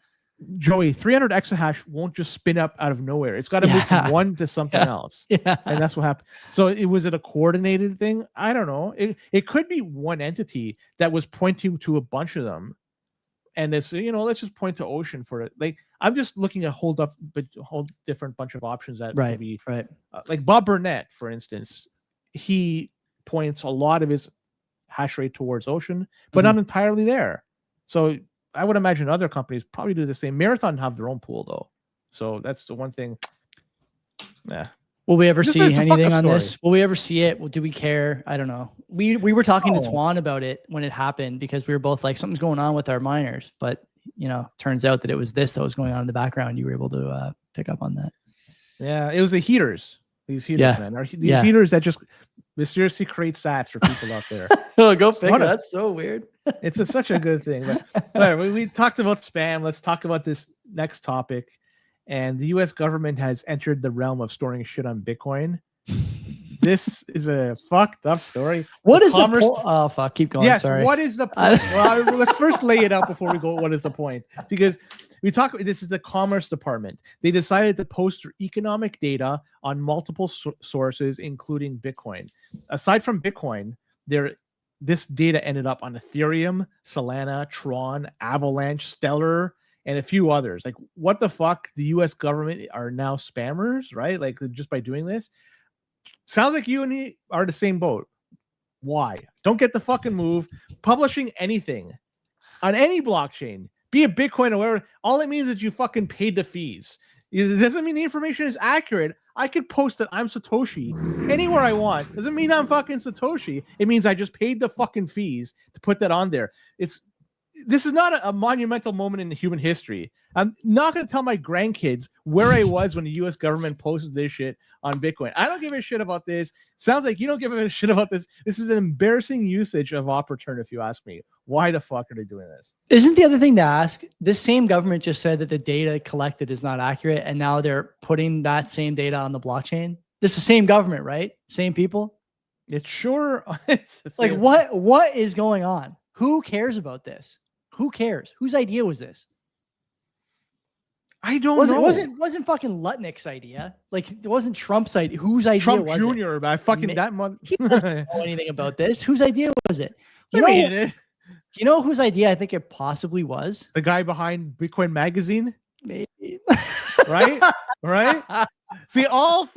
Joey, 300 exahash won't just spin up out of nowhere. It's got to move from one to something else. Yeah. And that's what happened. So was it a coordinated thing? I don't know. It could be one entity that was pointing to a bunch of them. And it's, let's just point to Ocean for it. Like, I'm just looking at a whole different bunch of options that right, could be right. Like Bob Burnett, for instance, he points a lot of his hash rate towards Ocean, but not entirely there. So I would imagine other companies probably do the same. Marathon have their own pool though, so that's the one thing. Yeah. Will we ever see anything on this? Will we ever see it? Well, do we care? I don't know. We were talking to Twan about it when it happened, because we were both like, something's going on with our miners. But, turns out that it was this that was going on in the background. You were able to pick up on that. Yeah, it was the heaters. These heaters, man. These heaters that just mysteriously create sats for people out there. Oh, go figure. That's so weird. It's such a good thing. But we talked about spam. Let's talk about this next topic. And the U.S. government has entered the realm of storing shit on Bitcoin. This is a fucked up story. What is the point? Oh, fuck. Keep going. Yes, sorry. What is the point? Well, let's first lay it out before we go. What is the point? Because this is the Commerce Department. They decided to post their economic data on multiple sources, including Bitcoin. Aside from Bitcoin, this data ended up on Ethereum, Solana, Tron, Avalanche, Stellar, and a few others. Like, what the fuck? The U.S. government are now spammers, right? Like, just by doing this. Sounds like you and me are the same boat. Why? Don't get the fucking move. Publishing anything on any blockchain, be it Bitcoin or whatever, all it means is you fucking paid the fees. It doesn't mean the information is accurate. I could post that I'm Satoshi anywhere I want. Doesn't mean I'm fucking Satoshi. It means I just paid the fucking fees to put that on there. This is not a monumental moment in human history. I'm not going to tell my grandkids where I was when the U.S. government posted this shit on Bitcoin. I don't give a shit about this. Sounds like you don't give a shit about this. This is an embarrassing usage of op return, if you ask me. Why the fuck are they doing this? Isn't the other thing to ask, this same government just said that the data collected is not accurate, and now they're putting that same data on the blockchain? This is the same government, right? Same people? It's sure. It's like, what is going on? Who cares about this? Who cares? Whose idea was this? I don't know. It wasn't fucking Lutnick's idea. Like it wasn't Trump's idea. Whose idea Trump was Jr. it? I fucking that month. He doesn't know anything about this. Whose idea was it? You know whose idea I think it possibly was? The guy behind Bitcoin Magazine. Maybe. Right? See, all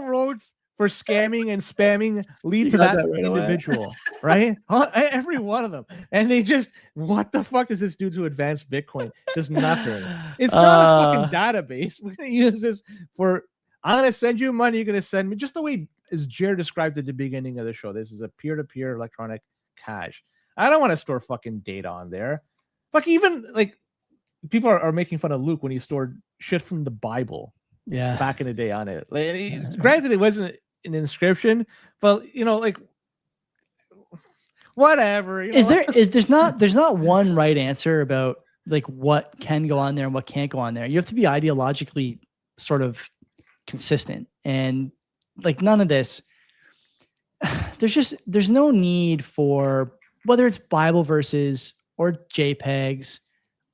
roads for scamming and spamming lead to that individual, right? Every one of them. And they just, what the fuck does this do to advance Bitcoin? Just nothing. It's not a fucking database. We're going to use this I'm going to send you money. You're going to send me, just the way as Jared described at the beginning of the show. This is a peer-to-peer electronic cash. I don't want to store fucking data on there. Fuck, even like people are making fun of Luke when he stored shit from the Bible. Yeah. Back in the day on it. Like, granted, it wasn't an inscription, but like whatever. There's not one right answer about like what can go on there and what can't go on there. You have to be ideologically sort of consistent, and like none of this. There's no need for whether it's Bible verses or JPEGs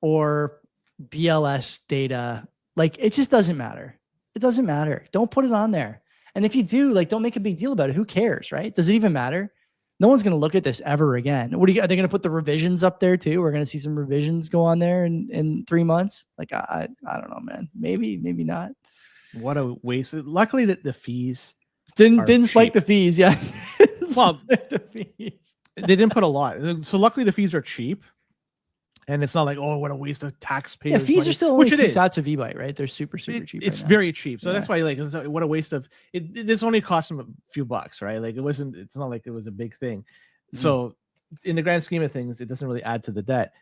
or BLS data. Like it just doesn't matter. It doesn't matter. Don't put it on there. And if you do, like, don't make a big deal about it. Who cares, right? Does it even matter? No one's going to look at this ever again. Are they going to put the revisions up there too? We're going to see some revisions go on there in 3 months. Like, I don't know, man. Maybe not. What a waste. Luckily that the fees didn't spike the fees. Yeah. Well, the fees. They didn't put a lot. So luckily the fees are cheap. And it's not like, oh, what a waste of taxpayers. Yeah, fees money, are still only 2 is. sats of eBite, right? They're super cheap. It's very cheap. So that's why, like, what a waste of it. This only cost them a few bucks, right? Like, it's not like it was a big thing. So in the grand scheme of things, it doesn't really add to the debt.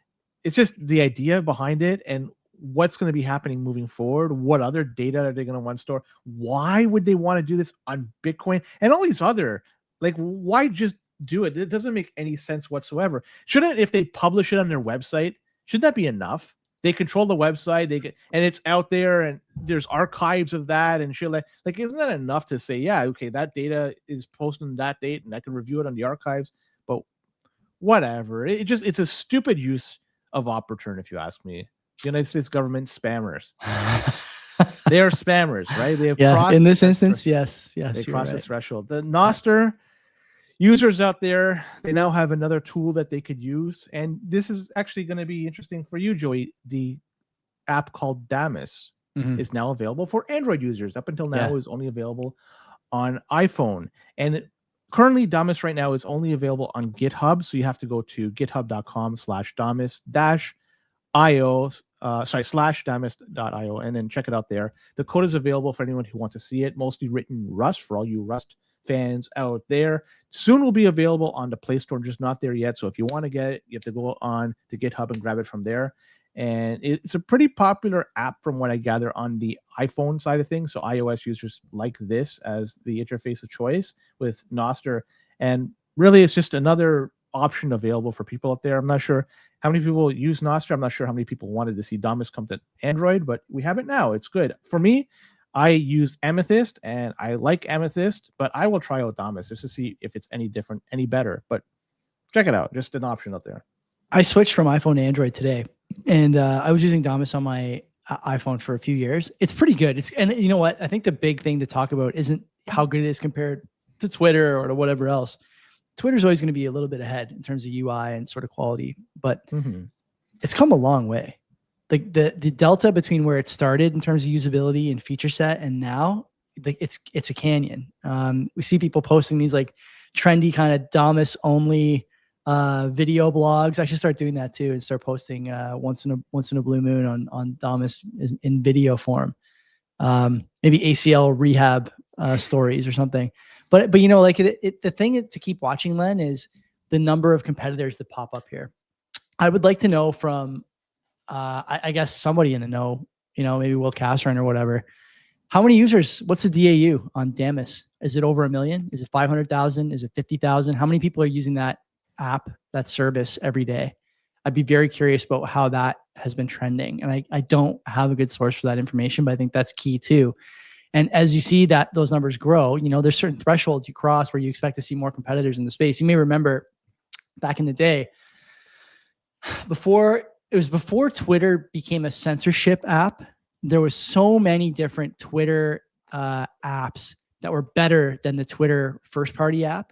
It's just the idea behind it and what's going to be happening moving forward. What other data are they going to want to store? Why would they want to do this on Bitcoin and all these other, like, why just do it? It doesn't make any sense whatsoever. Shouldn't, if they publish it on their website, should that be enough? They control the website, and it's out there, and there's archives of that and shit. Like isn't that enough to say, yeah, okay, that data is posted on that date, and I can review it on the archives? But whatever. It's a stupid use of opportunity, if you ask me. The United States government spammers. They are spammers, right? They have in this instance, yes, they crossed the threshold. The Nostr users out there, they now have another tool that they could use, and this is actually going to be interesting for you, Joey. The app called Damus is now available for Android users. Up until now, it was only available on iPhone, and currently Damus right now is only available on GitHub. So you have to go to github.com/damus-io /damus.io and then check it out there. The code is available for anyone who wants to see it. Mostly written in Rust for all you Rust fans out there. Soon will be available on the Play Store, just not there yet. So if you want to get it, you have to go on to GitHub and grab it from there. And it's a pretty popular app from what I gather on the iPhone side of things. So iOS users like this as the interface of choice with Nostr. And really, it's just another option available for people out there. I'm not sure how many people use Nostr. I'm not sure how many people wanted to see Damus come to Android, but we have it now. It's good. For me, I use Amethyst, and I like Amethyst, but I will try out Damus just to see if it's any different, any better. But check it out. Just an option out there. I switched from iPhone to Android today, and I was using Damus on my iPhone for a few years. It's pretty good. And you know what? I think the big thing to talk about isn't how good it is compared to Twitter or to whatever else. Twitter's always going to be a little bit ahead in terms of UI and sort of quality, but it's come a long way. Like the delta between where it started in terms of usability and feature set and now, like it's a canyon. We see people posting these like trendy kind of Damus only video blogs. I should start doing that too and start posting once in a blue moon on Damus in video form. Maybe ACL rehab stories or something. But you know, like the thing to keep watching, Len, is the number of competitors that pop up here. I would like to know from, I guess somebody in the know, you know, maybe Will Castron or whatever. How many users? What's the DAU on Damus? Is it over 1 million? Is it 500,000? Is it 50,000? How many people are using that app, that service every day? I'd be very curious about how that has been trending. And I don't have a good source for that information, but I think that's key too. And as you see that those numbers grow, you know, there's certain thresholds you cross where you expect to see more competitors in the space. You may remember back in the day, before before Twitter became a censorship app. There was so many different Twitter apps that were better than the Twitter first party app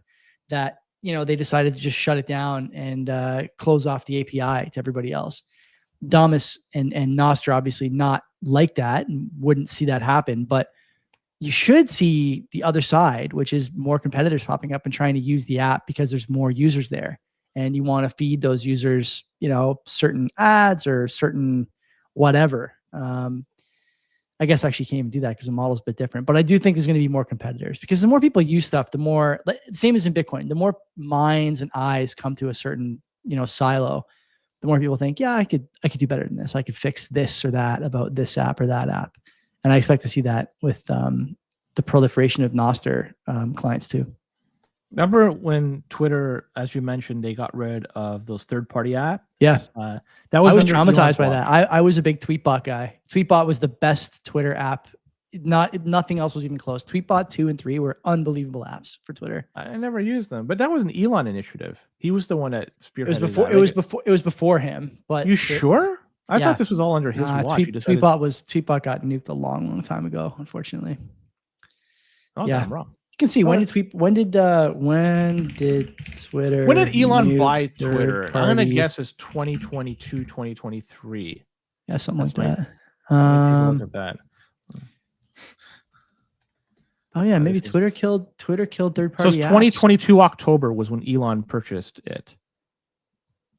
that, they decided to just shut it down and close off the API to everybody else. Damus and Nostr obviously not like that and wouldn't see that happen, but you should see the other side, which is more competitors popping up and trying to use the app because there's more users there. And you want to feed those users, certain ads or certain whatever. I guess I actually can't even do that because the model's a bit different. But I do think there's going to be more competitors because the more people use stuff, the more, same as in Bitcoin, the more minds and eyes come to a certain, silo, the more people think, yeah, I could do better than this. I could fix this or that about this app or that app. And I expect to see that with the proliferation of Nostr clients too. Remember when Twitter, as you mentioned, they got rid of those third-party apps? Yeah. That was I was traumatized by that. I was a big Tweetbot guy. Tweetbot was the best Twitter app. Nothing else was even close. Tweetbot 2 and 3 were unbelievable apps for Twitter. I never used them, but that was an Elon initiative. He was the one that spearheaded It was before him. But you sure? I thought this was all under his watch. Tweetbot got nuked a long time ago, unfortunately. Oh, yeah, I'm wrong. You can see when did Twitter? When did Elon buy Twitter? I'm gonna guess it's 2022, 2023. Yeah, something like that. Look at that. Oh yeah, maybe Twitter killed third-party. So 2022 October was when Elon purchased it,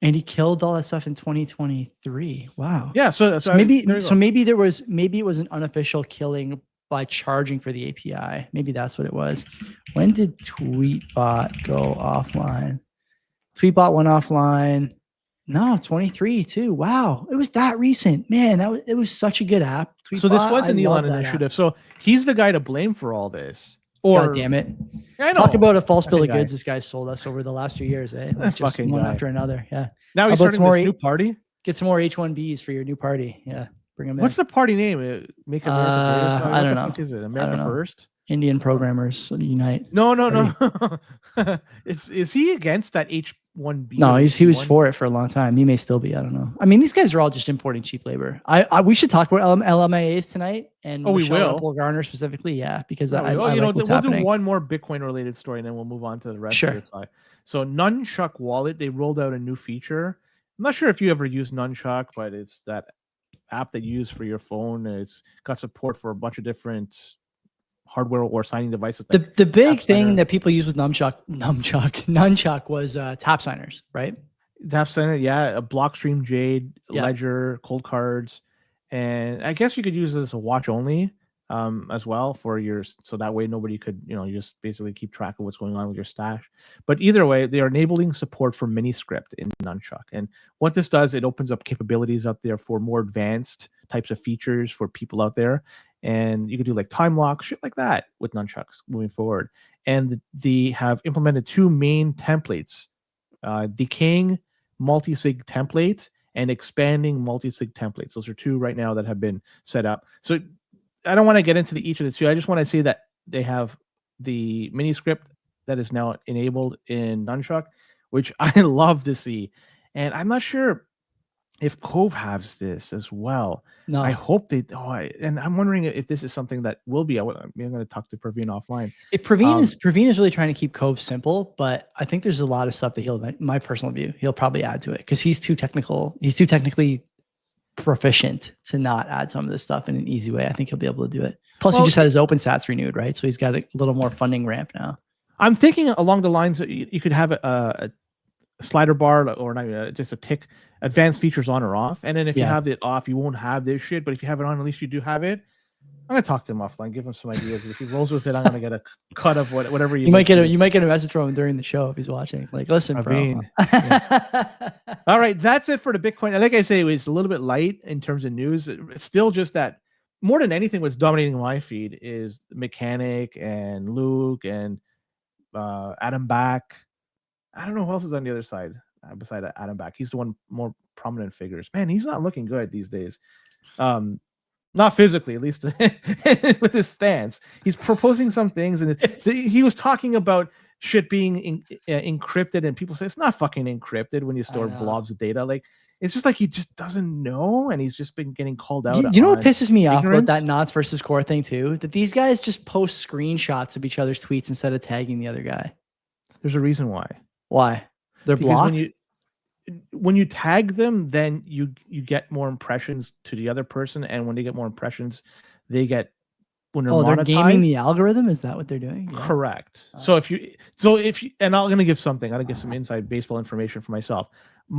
and he killed all that stuff in 2023. Wow. Yeah. So maybe it was an unofficial killing by charging for the API. Maybe that's what it was. When did Tweetbot go offline? Tweetbot went offline. No, 23 too. Wow. It was that recent. Man, it was such a good app. Tweetbot, so this was an Elon initiative. So he's the guy to blame for all this. Or God damn it. I know. Talk about a false bill of goods this guy sold us over the last 2 years, eh? Like just one after another. Yeah. Now he's starting this new party. Get some more H1Bs for your new party. Yeah. Bring them in. What's the party name? Make America Great. I don't know. What is it? America First? Indian Programmers Unite. No. Is he against that H1B? No, he was for it for a long time. He may still be. I don't know. I mean, these guys are all just importing cheap labor. We should talk about LMAs tonight and we will. Garner specifically. Yeah, because we'll do one more Bitcoin related story and then we'll move on to the rest of the side. So Nunchuck Wallet, they rolled out a new feature. I'm not sure if you ever use Nunchuck, but it's that app that you use for your phone. It's got support for a bunch of different hardware or signing devices. The big thing that people use with Nunchuck was tap signers, right? Tap signer, yeah. A Blockstream, Jade, Ledger, Cold Cards, and I guess you could use it as a watch only as well for yours, so that way nobody could, you just basically keep track of what's going on with your stash. But either way, they are enabling support for Miniscript in Nunchuck. And what this does, it opens up capabilities out there for more advanced types of features for people out there. And you could do like time lock, shit like that with Nunchucks moving forward. And they have implemented 2 main templates, decaying multi-sig templates and expanding multi-sig templates. Those are 2 right now that have been set up. So I don't want to get into each of the 2. I just want to say that they have the Miniscript that is now enabled in Nunchuck, which I love to see. And I'm not sure if Cove has this as well. No, I hope they. And I'm wondering if this is something that will be. I'm going to talk to Praveen offline. Praveen is really trying to keep Cove simple, but I think there's a lot of stuff that he'll. My personal view, he'll probably add to it because he's too technical. He's too technically proficient to not add some of this stuff in an easy way. I think he'll be able to do it. Plus, he just had his open sats renewed, right? So he's got a little more funding ramp now. I'm thinking along the lines that you could have a slider bar or not, just a tick, advanced features on or off. And then if you have it off, you won't have this shit. But if you have it on, at least you do have it. I'm gonna talk to him offline, give him some ideas. If he rolls with it, I'm gonna get a cut of whatever you might get. You might get a message from him during the show if he's watching. Like, listen, bro. All right, that's it for the Bitcoin. And like I say, it was a little bit light in terms of news. It's still just that more than anything, what's dominating my feed is Mechanic and Luke and Adam Back. I don't know who else is on the other side beside Adam Back. He's the one more prominent figures. Man, he's not looking good these days. Not physically, at least with his stance. He's proposing some things, and he was talking about shit being encrypted, and people say it's not fucking encrypted when you store blobs of data. Like, It's just like he just doesn't know, and he's just been getting called out. You know what on pisses me off about ignorance? that Knots versus core thing too? That these guys just post screenshots of each other's tweets instead of tagging the other guy. There's a reason why. Why? They're Because blocked. when you tag them, then you get more impressions to the other person, and when they get more impressions, they get when they're They're monetized. gaming the algorithm. Is that what they're doing? Yeah. Correct. So if you and I'm gonna give something. I'm gonna give some inside baseball information for myself.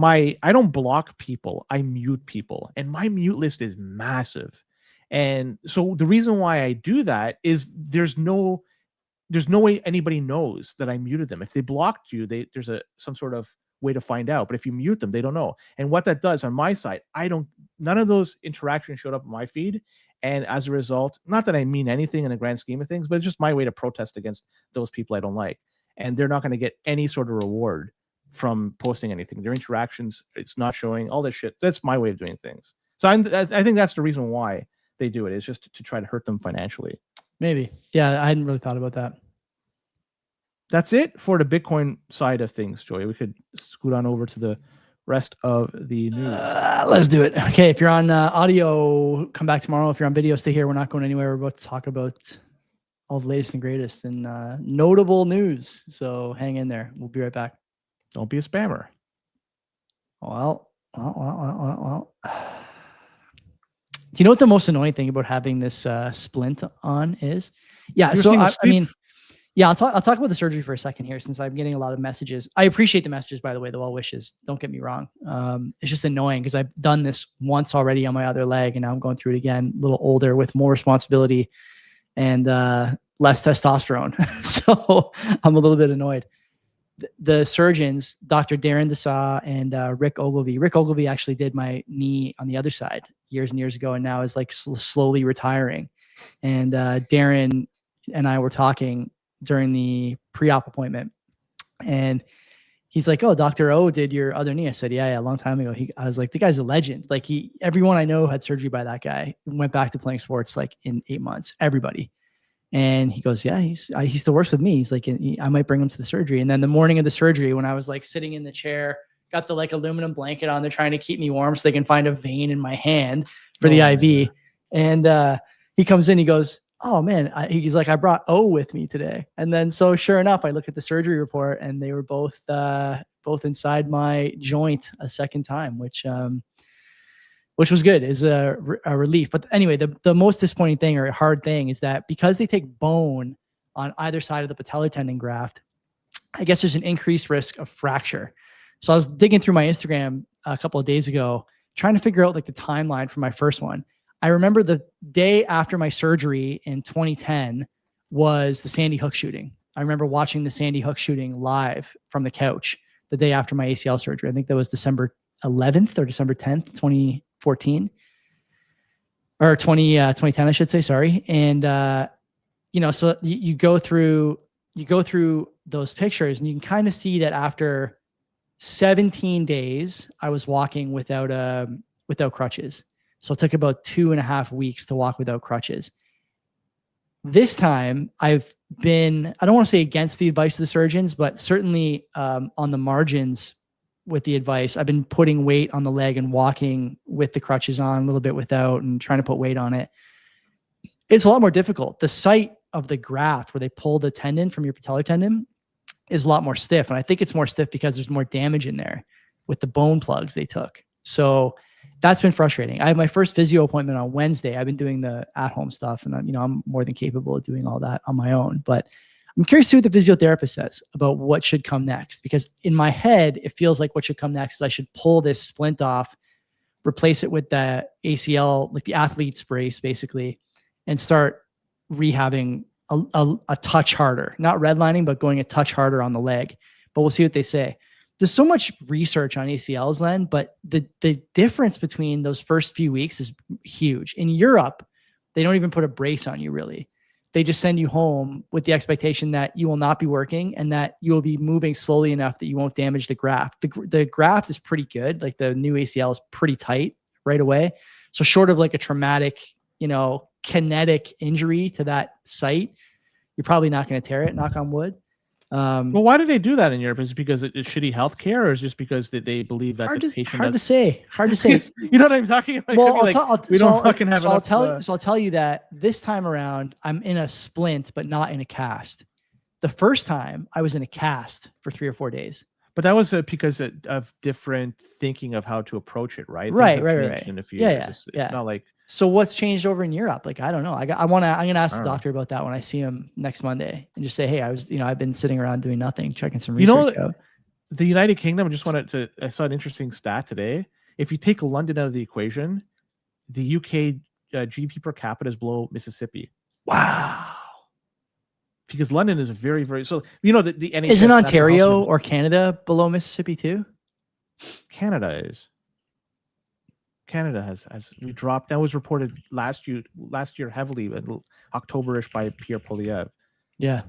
I don't block people. I mute people, and my mute list is massive. And so the reason why I do that is there's no way anybody knows that I muted them. If they blocked you, there's some sort of way to find out. But if you mute them, they don't know. And what that does on my side, none of those interactions showed up on my feed. And as a result, not that I mean anything in the grand scheme of things, but it's just my way to protest against those people I don't like. And they're not going to get any sort of reward from posting anything. Their interactions, it's not showing all this shit. That's my way of doing things. So I think that's the reason why they do it, is just to try to hurt them financially. Maybe. Yeah, I hadn't really thought about that. That's it for the Bitcoin side of things, Joey. We could scoot on over to the rest of the news. Let's do it. Okay, if you're on audio, come back tomorrow. If you're on video, stay here. We're not going anywhere. We're about to talk about all the latest and greatest and notable news. So hang in there. We'll be right back. Don't be a spammer. Well. Do you know what the most annoying thing about having this splint on is? Yeah, You're so seeing I sleep- mean, yeah, I'll talk about the surgery for a second here, since I'm getting a lot of messages. I appreciate the messages, by the way, the well wishes. Don't get me wrong. It's just annoying because I've done this once already on my other leg, and now I'm going through it again, a little older with more responsibility and less testosterone. So I'm a little bit annoyed. The surgeons, Dr. Darren Dessau and Rick Ogilvie. Rick Ogilvie actually did my knee on the other side years and years ago, and now is like slowly retiring. And Darren and I were talking during the pre-op appointment, and he's like, "Oh, Dr. O did your other knee." I said, yeah, a long time ago. I was like, the guy's a legend. Like everyone I know had surgery by that guy, went back to playing sports like in 8 months, everybody. And he goes, yeah, he still works with me. He's like, I might bring him to the surgery. And then the morning of the surgery, when I was like sitting in the chair, got the like aluminum blanket on, they're trying to keep me warm so they can find a vein in my hand for the IV. And he comes in, he goes, "Oh man," he's like, "I brought O with me today." And then so sure enough, I look at the surgery report and they were both inside my joint a second time, which was good, is a relief. But anyway, the most disappointing thing or hard thing is that because they take bone on either side of the patellar tendon graft, I guess there's an increased risk of fracture. So I was digging through my Instagram a couple of days ago, trying to figure out like the timeline for my first one. I remember the day after my surgery in 2010 was the Sandy Hook shooting. I remember watching the Sandy Hook shooting live from the couch the day after my ACL surgery. I think that was December 11th or December 10th, 2014 or 2010, I should say. Sorry. And, so you go through those pictures and you can kind of see that after 17 days, I was walking without crutches. So it took about 2.5 weeks to walk without crutches. This time I've been, I don't want to say against the advice of the surgeons, but certainly on the margins with the advice, I've been putting weight on the leg and walking with the crutches on, a little bit without, and trying to put weight on it. It's a lot more difficult. The site of the graft where they pull the tendon from your patellar tendon is a lot more stiff. And I think it's more stiff because there's more damage in there with the bone plugs they took. So that's been frustrating. I have my first physio appointment on Wednesday. I've been doing the at-home stuff, and I'm more than capable of doing all that on my own. But I'm curious to see what the physiotherapist says about what should come next, because in my head, it feels like what should come next is I should pull this splint off, replace it with the ACL, like the athlete's brace, basically, and start rehabbing a touch harder, not redlining, but going a touch harder on the leg. But we'll see what they say. There's so much research on ACLs, Len, but the difference between those first few weeks is huge. In Europe, they don't even put a brace on you, really. They just send you home with the expectation that you will not be working and that you will be moving slowly enough that you won't damage the graft. The graft is pretty good. Like the new ACL is pretty tight right away. So short of like a traumatic, kinetic injury to that site, you're probably not going to tear it, knock on wood. Um, Well, why do they do that in Europe? Is it because it's shitty healthcare, or is it just because they believe that hard the to, patient hard to say. Hard to say. you know what I'm talking about? Well, Like, we don't fucking have enough. So I'll tell you that this time around, I'm in a splint, but not in a cast. The first time I was in a cast for 3 or 4 days. But that was because of different thinking of how to approach it, right? Right, Things have right, changed right. in a few Yeah, years. yeah, It's not like. So what's changed over in Europe? Like, I don't know. I'm gonna ask the I don't doctor about that when I see him next Monday and just say, hey, I've been sitting around doing nothing, checking some You know, research out. the United Kingdom, I saw an interesting stat today. If you take London out of the equation, the UK GDP per capita is below Mississippi. Wow. Because London is very, very, so, you know, the NHS. Isn't National Ontario Health Service- or Canada below Mississippi too? Canada is. Canada has we dropped. That was reported last year heavily, October-ish, by Pierre Poliev. Yeah.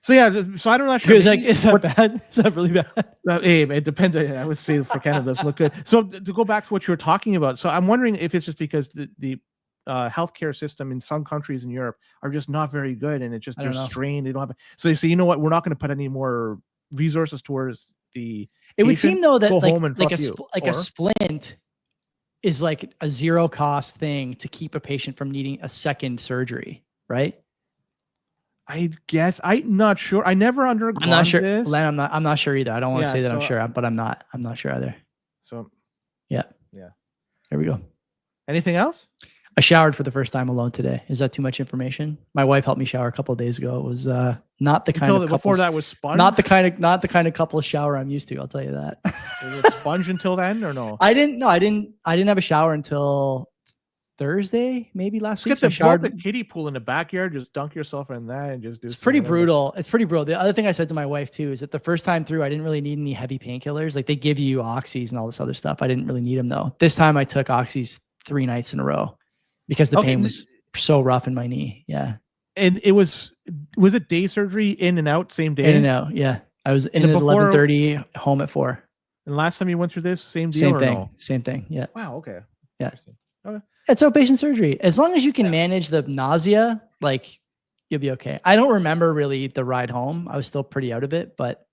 So yeah, so I'm not sure. Is that bad? Is that really bad? Hey, it depends. I would say for Canada, it doesn't look good. So to go back to what you were talking about, so I'm wondering if it's just because the healthcare system in some countries in Europe are just not very good, and they're strained. They don't have. So you know what? We're not going to put any more resources towards the. It would seem though that like a splint is like a zero cost thing to keep a patient from needing a second surgery, right? I guess I'm not sure. I never undergone. I'm not sure. This. Len, I'm not sure either. I don't want to say that I'm sure, but I'm not sure either. So yeah. There we go. Anything else? I showered for the first time alone today. Is that too much information? My wife helped me shower a couple of days ago. It was not the kind of before that was sponge. Not the kind of couple shower I'm used to. I'll tell you that. Was it sponge until then or no? I didn't have a shower until Thursday, maybe last week. Get the kiddie pool in the backyard. Just dunk yourself in that and just do. It's pretty brutal. It's pretty brutal. The other thing I said to my wife too is that the first time through, I didn't really need any heavy painkillers. Like they give you oxys and all this other stuff. I didn't really need them though. This time I took oxys 3 nights in a row because the pain was so rough in my knee. Yeah. And it was it day surgery in and out same day? In and out. Yeah. I was in at 11:30, home at 4. And last time you went through this, same deal? Same thing. No? Same thing. Yeah. Wow. Okay. Yeah. Okay. It's outpatient surgery. As long as you can manage the nausea, like you'll be okay. I don't remember really the ride home. I was still pretty out of it, but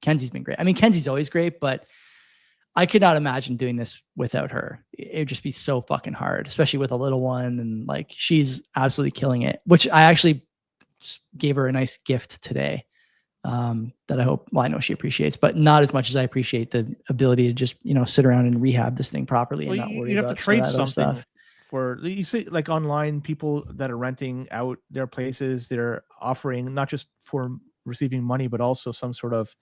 Kenzie's been great. I mean, Kenzie's always great, but I could not imagine doing this without her. It would just be so fucking hard, especially with a little one. And like, she's absolutely killing it, which I actually gave her a nice gift today that I know she appreciates, but not as much as I appreciate the ability to just, sit around and rehab this thing properly and not worry about have to trade something stuff. For, you see, like online people that are renting out their places, they're offering not just for receiving money, but also some sort of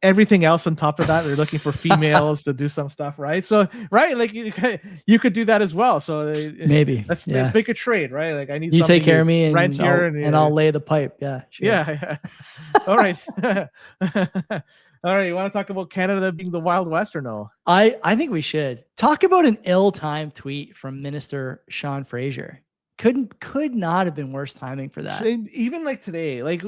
everything else on top of that. They're looking for females to do some stuff, right? So, right, like you could do that as well. So maybe let's make a trade, right? Like I need you take care of me and rent here, and I'll lay the pipe. Yeah, sure. Yeah. All right. All right. You want to talk about Canada being the Wild West or no? I think we should talk about an ill-timed tweet from Minister Sean Fraser. Could not have been worse timing for that. Even like today, like.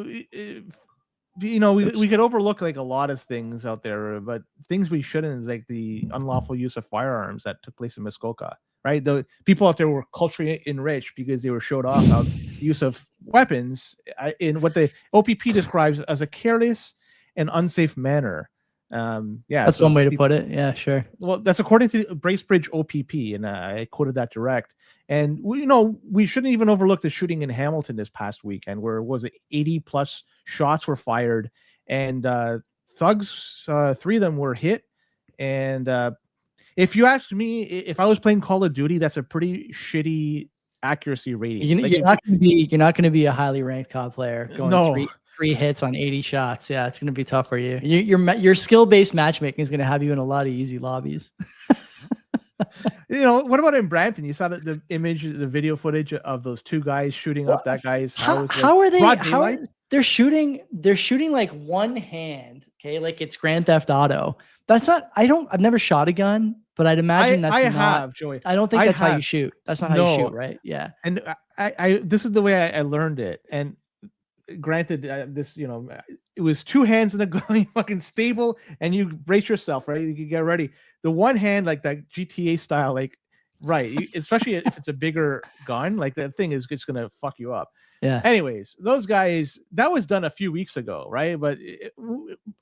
We could overlook like a lot of things out there, but things we shouldn't is like the unlawful use of firearms that took place in Muskoka, right? The people out there were culturally enriched because they were showed off how the use of weapons in what the OPP describes as a careless and unsafe manner. That's one way to put it. Yeah, sure. Well, that's according to Bracebridge OPP, and I quoted that direct. And we shouldn't even overlook the shooting in Hamilton this past weekend, where 80 plus shots were fired, and thugs, 3 of them were hit. And if you ask me, if I was playing Call of Duty, that's a pretty shitty accuracy rating. You're not going to be a highly ranked COD player going 3 hits on 80 shots. Yeah, it's going to be tough for you. Your skill-based matchmaking is going to have you in a lot of easy lobbies. What about in Brampton? You saw the image, the video footage of those 2 guys shooting up that guy's house. How are they? They're shooting like one hand. Okay, like it's Grand Theft Auto. That's not. I've never shot a gun, but I'd imagine that's not. Have, Joey. I don't think that's how you shoot. That's not how you shoot, right? Yeah. And this is the way I learned it. And granted, it was 2 hands in a gun, fucking stable, and you brace yourself, right? You get ready. The one hand, like that GTA style, like Right. Especially if it's a bigger gun, like that thing is just going to fuck you up. Yeah. Anyways, those guys, that was done a few weeks ago, right? But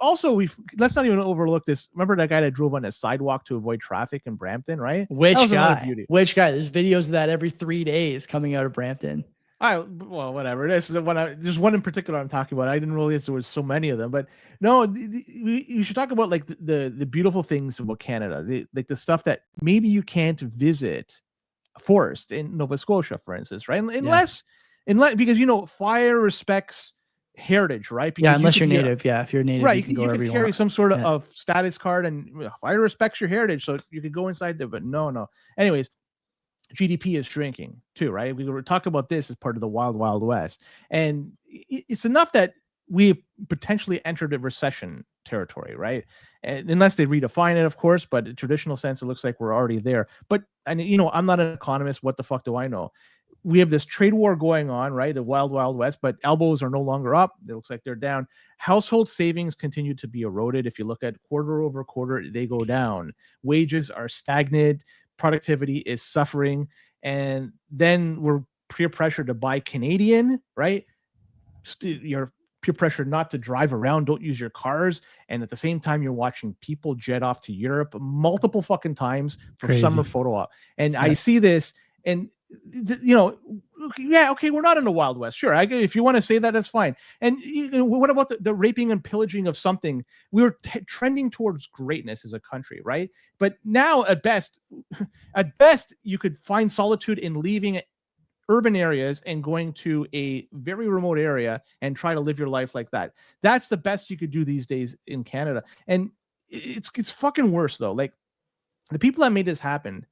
also, let's not even overlook this. Remember that guy that drove on a sidewalk to avoid traffic in Brampton, right? Which guy? Which guy? There's videos of that every 3 days coming out of Brampton. Well, whatever. This is there's one in particular I'm talking about. I didn't realize there was so many of them, but no, you should talk about like the beautiful things about Canada, like the stuff that maybe you can't visit forest in Nova Scotia, for instance, right? Unless because fire respects heritage, right? Because unless you're native. If you're native, right, you can go you wherever can you carry want. some sort of status card, and fire respects your heritage, so you could go inside there. But no. Anyways, GDP is shrinking too, right? We were talking about this as part of the wild, wild west, and it's enough that we've potentially entered a recession territory, right? And unless they redefine it, of course, but in traditional sense, it looks like we're already there. But I'm not an economist. What the fuck do I know? We have this trade war going on, right? The wild, wild west, but elbows are no longer up. It looks like they're down. Household savings continue to be eroded. If you look at quarter over quarter, they go down. Wages are stagnant. Productivity is suffering. And then we're peer pressure to buy Canadian, right? You're peer pressure not to drive around, don't use your cars. And at the same time, you're watching people jet off to Europe multiple fucking times for summer photo op. And I see this, and okay, we're not in the Wild West. Sure, if you want to say that, that's fine. And what about the raping and pillaging of something? We were trending towards greatness as a country, right? But now, at best, you could find solitude in leaving urban areas and going to a very remote area and try to live your life like that. That's the best you could do these days in Canada. And it's fucking worse though. Like the people that made this happen,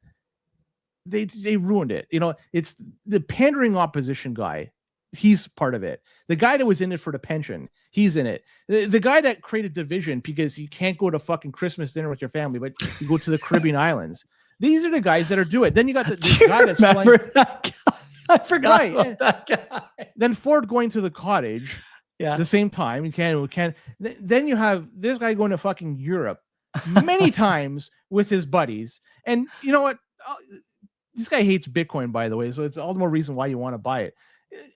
they ruined it. It's the pandering opposition guy. He's part of it. The guy that was in it for the pension, he's in it. The guy that created division because you can't go to fucking Christmas dinner with your family, but you go to the Caribbean islands. These are the guys that are doing it. Then you got the guy that's flying. That guy? I forgot about that guy. Then Ford going to the cottage at the same time. You can't. Then you have this guy going to fucking Europe many times with his buddies. And you know what? This guy hates Bitcoin, by the way, so it's all the more reason why you want to buy it.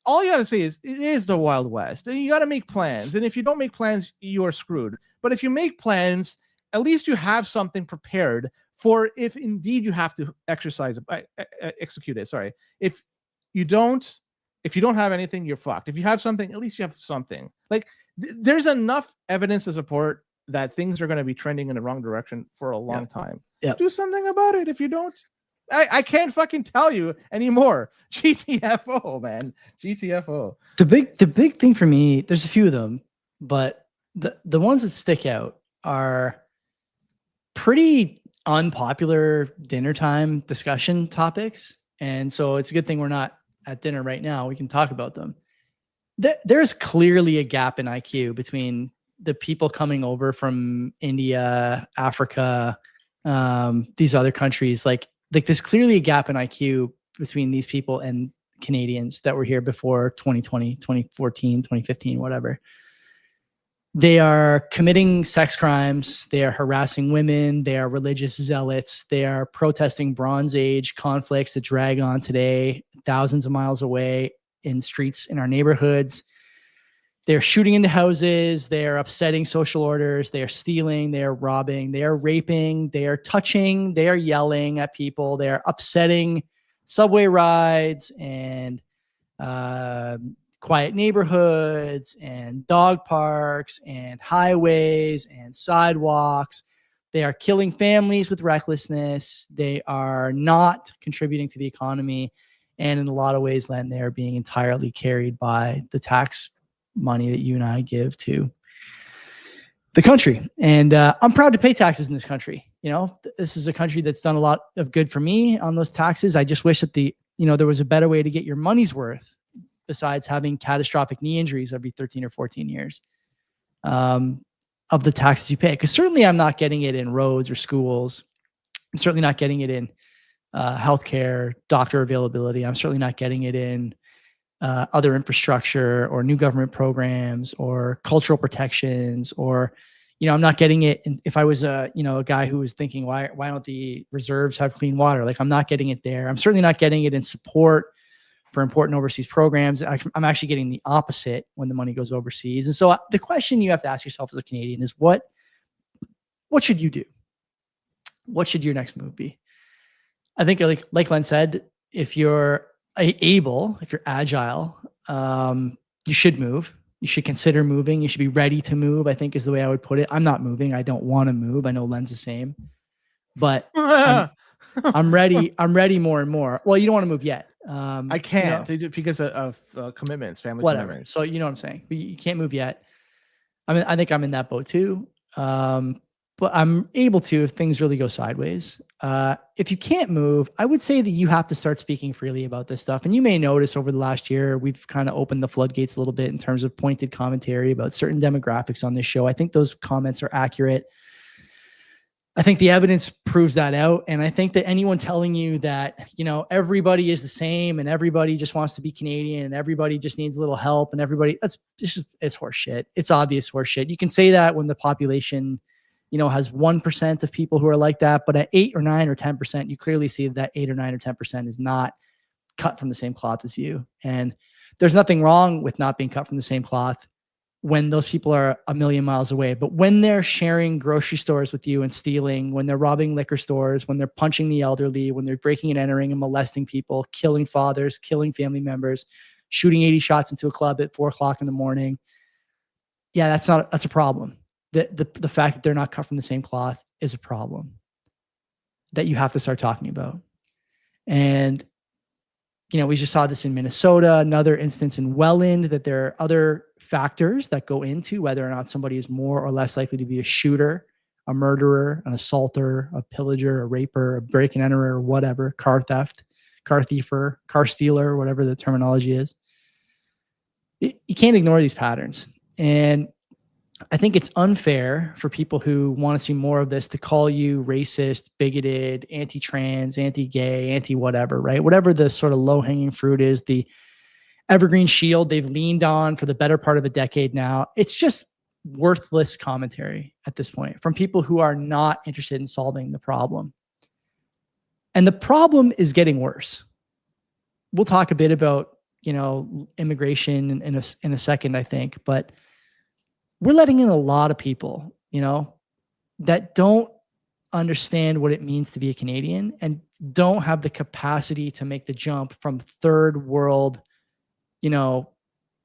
All you got to say is it is the Wild West, and you got to make plans. And if you don't make plans, you are screwed. But if you make plans, at least you have something prepared for if indeed you have to execute it. Sorry. If you don't have anything, you're fucked. If you have something, at least you have something. Like there's enough evidence to support that things are going to be trending in the wrong direction for a long time. Do something about it. If you don't, I can't fucking tell you anymore. GTFO, man. GTFO. The big thing for me, there's a few of them, but the ones that stick out are pretty unpopular dinner time discussion topics. And so it's a good thing we're not at dinner right now. We can talk about them. There's clearly a gap in IQ between the people coming over from India, Africa, these other countries. Like there's clearly a gap in IQ between these people and Canadians that were here before 2020, 2014, 2015, whatever. They are committing sex crimes. They are harassing women. They are religious zealots. They are protesting Bronze Age conflicts that drag on today, thousands of miles away in streets in our neighborhoods. They're shooting into houses. They are upsetting social orders. They are stealing. They are robbing. They are raping. They are touching. They are yelling at people. They are upsetting subway rides and quiet neighborhoods and dog parks and highways and sidewalks. They are killing families with recklessness. They are not contributing to the economy. And in a lot of ways, Len, they are being entirely carried by the tax money that you and I give to the country. And I'm proud to pay taxes in this country. This is a country that's done a lot of good for me on those taxes. I just wish that there was a better way to get your money's worth besides having catastrophic knee injuries every 13 or 14 years of the taxes you pay. Because certainly I'm not getting it in roads or schools. I'm certainly not getting it in healthcare, doctor availability. I'm certainly not getting it in other infrastructure or new government programs or cultural protections or I'm not getting it. And if I was a guy who was thinking, why don't the reserves have clean water? Like, I'm not getting it there. I'm certainly not getting it in support for important overseas programs. I'm actually getting the opposite when the money goes overseas. And so the question you have to ask yourself as a Canadian is what should you do? What should your next move be? I think like Len said, if you're able, if you're agile, you should move. You should consider moving. You should be ready to move, I think is the way I would put it. I'm not moving. I don't want to move. I know Len's the same, but I'm ready. I'm ready more and more. Well, you don't want to move yet. I can't because of commitments, family commitments. So you know what I'm saying? But you can't move yet. I think I'm in that boat too. But I'm able to if things really go sideways. If you can't move, I would say that you have to start speaking freely about this stuff. And you may notice over the last year, we've kind of opened the floodgates a little bit in terms of pointed commentary about certain demographics on this show. I think those comments are accurate. I think the evidence proves that out. And I think that anyone telling you that, everybody is the same and everybody just wants to be Canadian and everybody just needs a little help and everybody, it's horseshit. It's obvious horseshit. You can say that when the population, has 1% of people who are like that, but at 8 or 9 or 10%, you clearly see that 8 or 9 or 10% is not cut from the same cloth as you. And there's nothing wrong with not being cut from the same cloth when those people are a million miles away. But when they're sharing grocery stores with you and stealing, when they're robbing liquor stores, when they're punching the elderly, when they're breaking and entering and molesting people, killing fathers, killing family members, shooting 80 shots into a club at 4:00 in the morning. Yeah, that's a problem. The fact that they're not cut from the same cloth is a problem that you have to start talking about. And, we just saw this in Minnesota, another instance in Welland, that there are other factors that go into whether or not somebody is more or less likely to be a shooter, a murderer, an assaulter, a pillager, a raper, a break and enterer, or whatever, car theft, car thiefer, car stealer, whatever the terminology is. You can't ignore these patterns. And I think it's unfair for people who want to see more of this to call you racist, bigoted, anti-trans, anti-gay, anti-whatever, right? Whatever the sort of low-hanging fruit is, the evergreen shield they've leaned on for the better part of a decade now. It's just worthless commentary at this point from people who are not interested in solving the problem. And the problem is getting worse. We'll talk a bit about, immigration in a second, I think, but we're letting in a lot of people, that don't understand what it means to be a Canadian and don't have the capacity to make the jump from third world,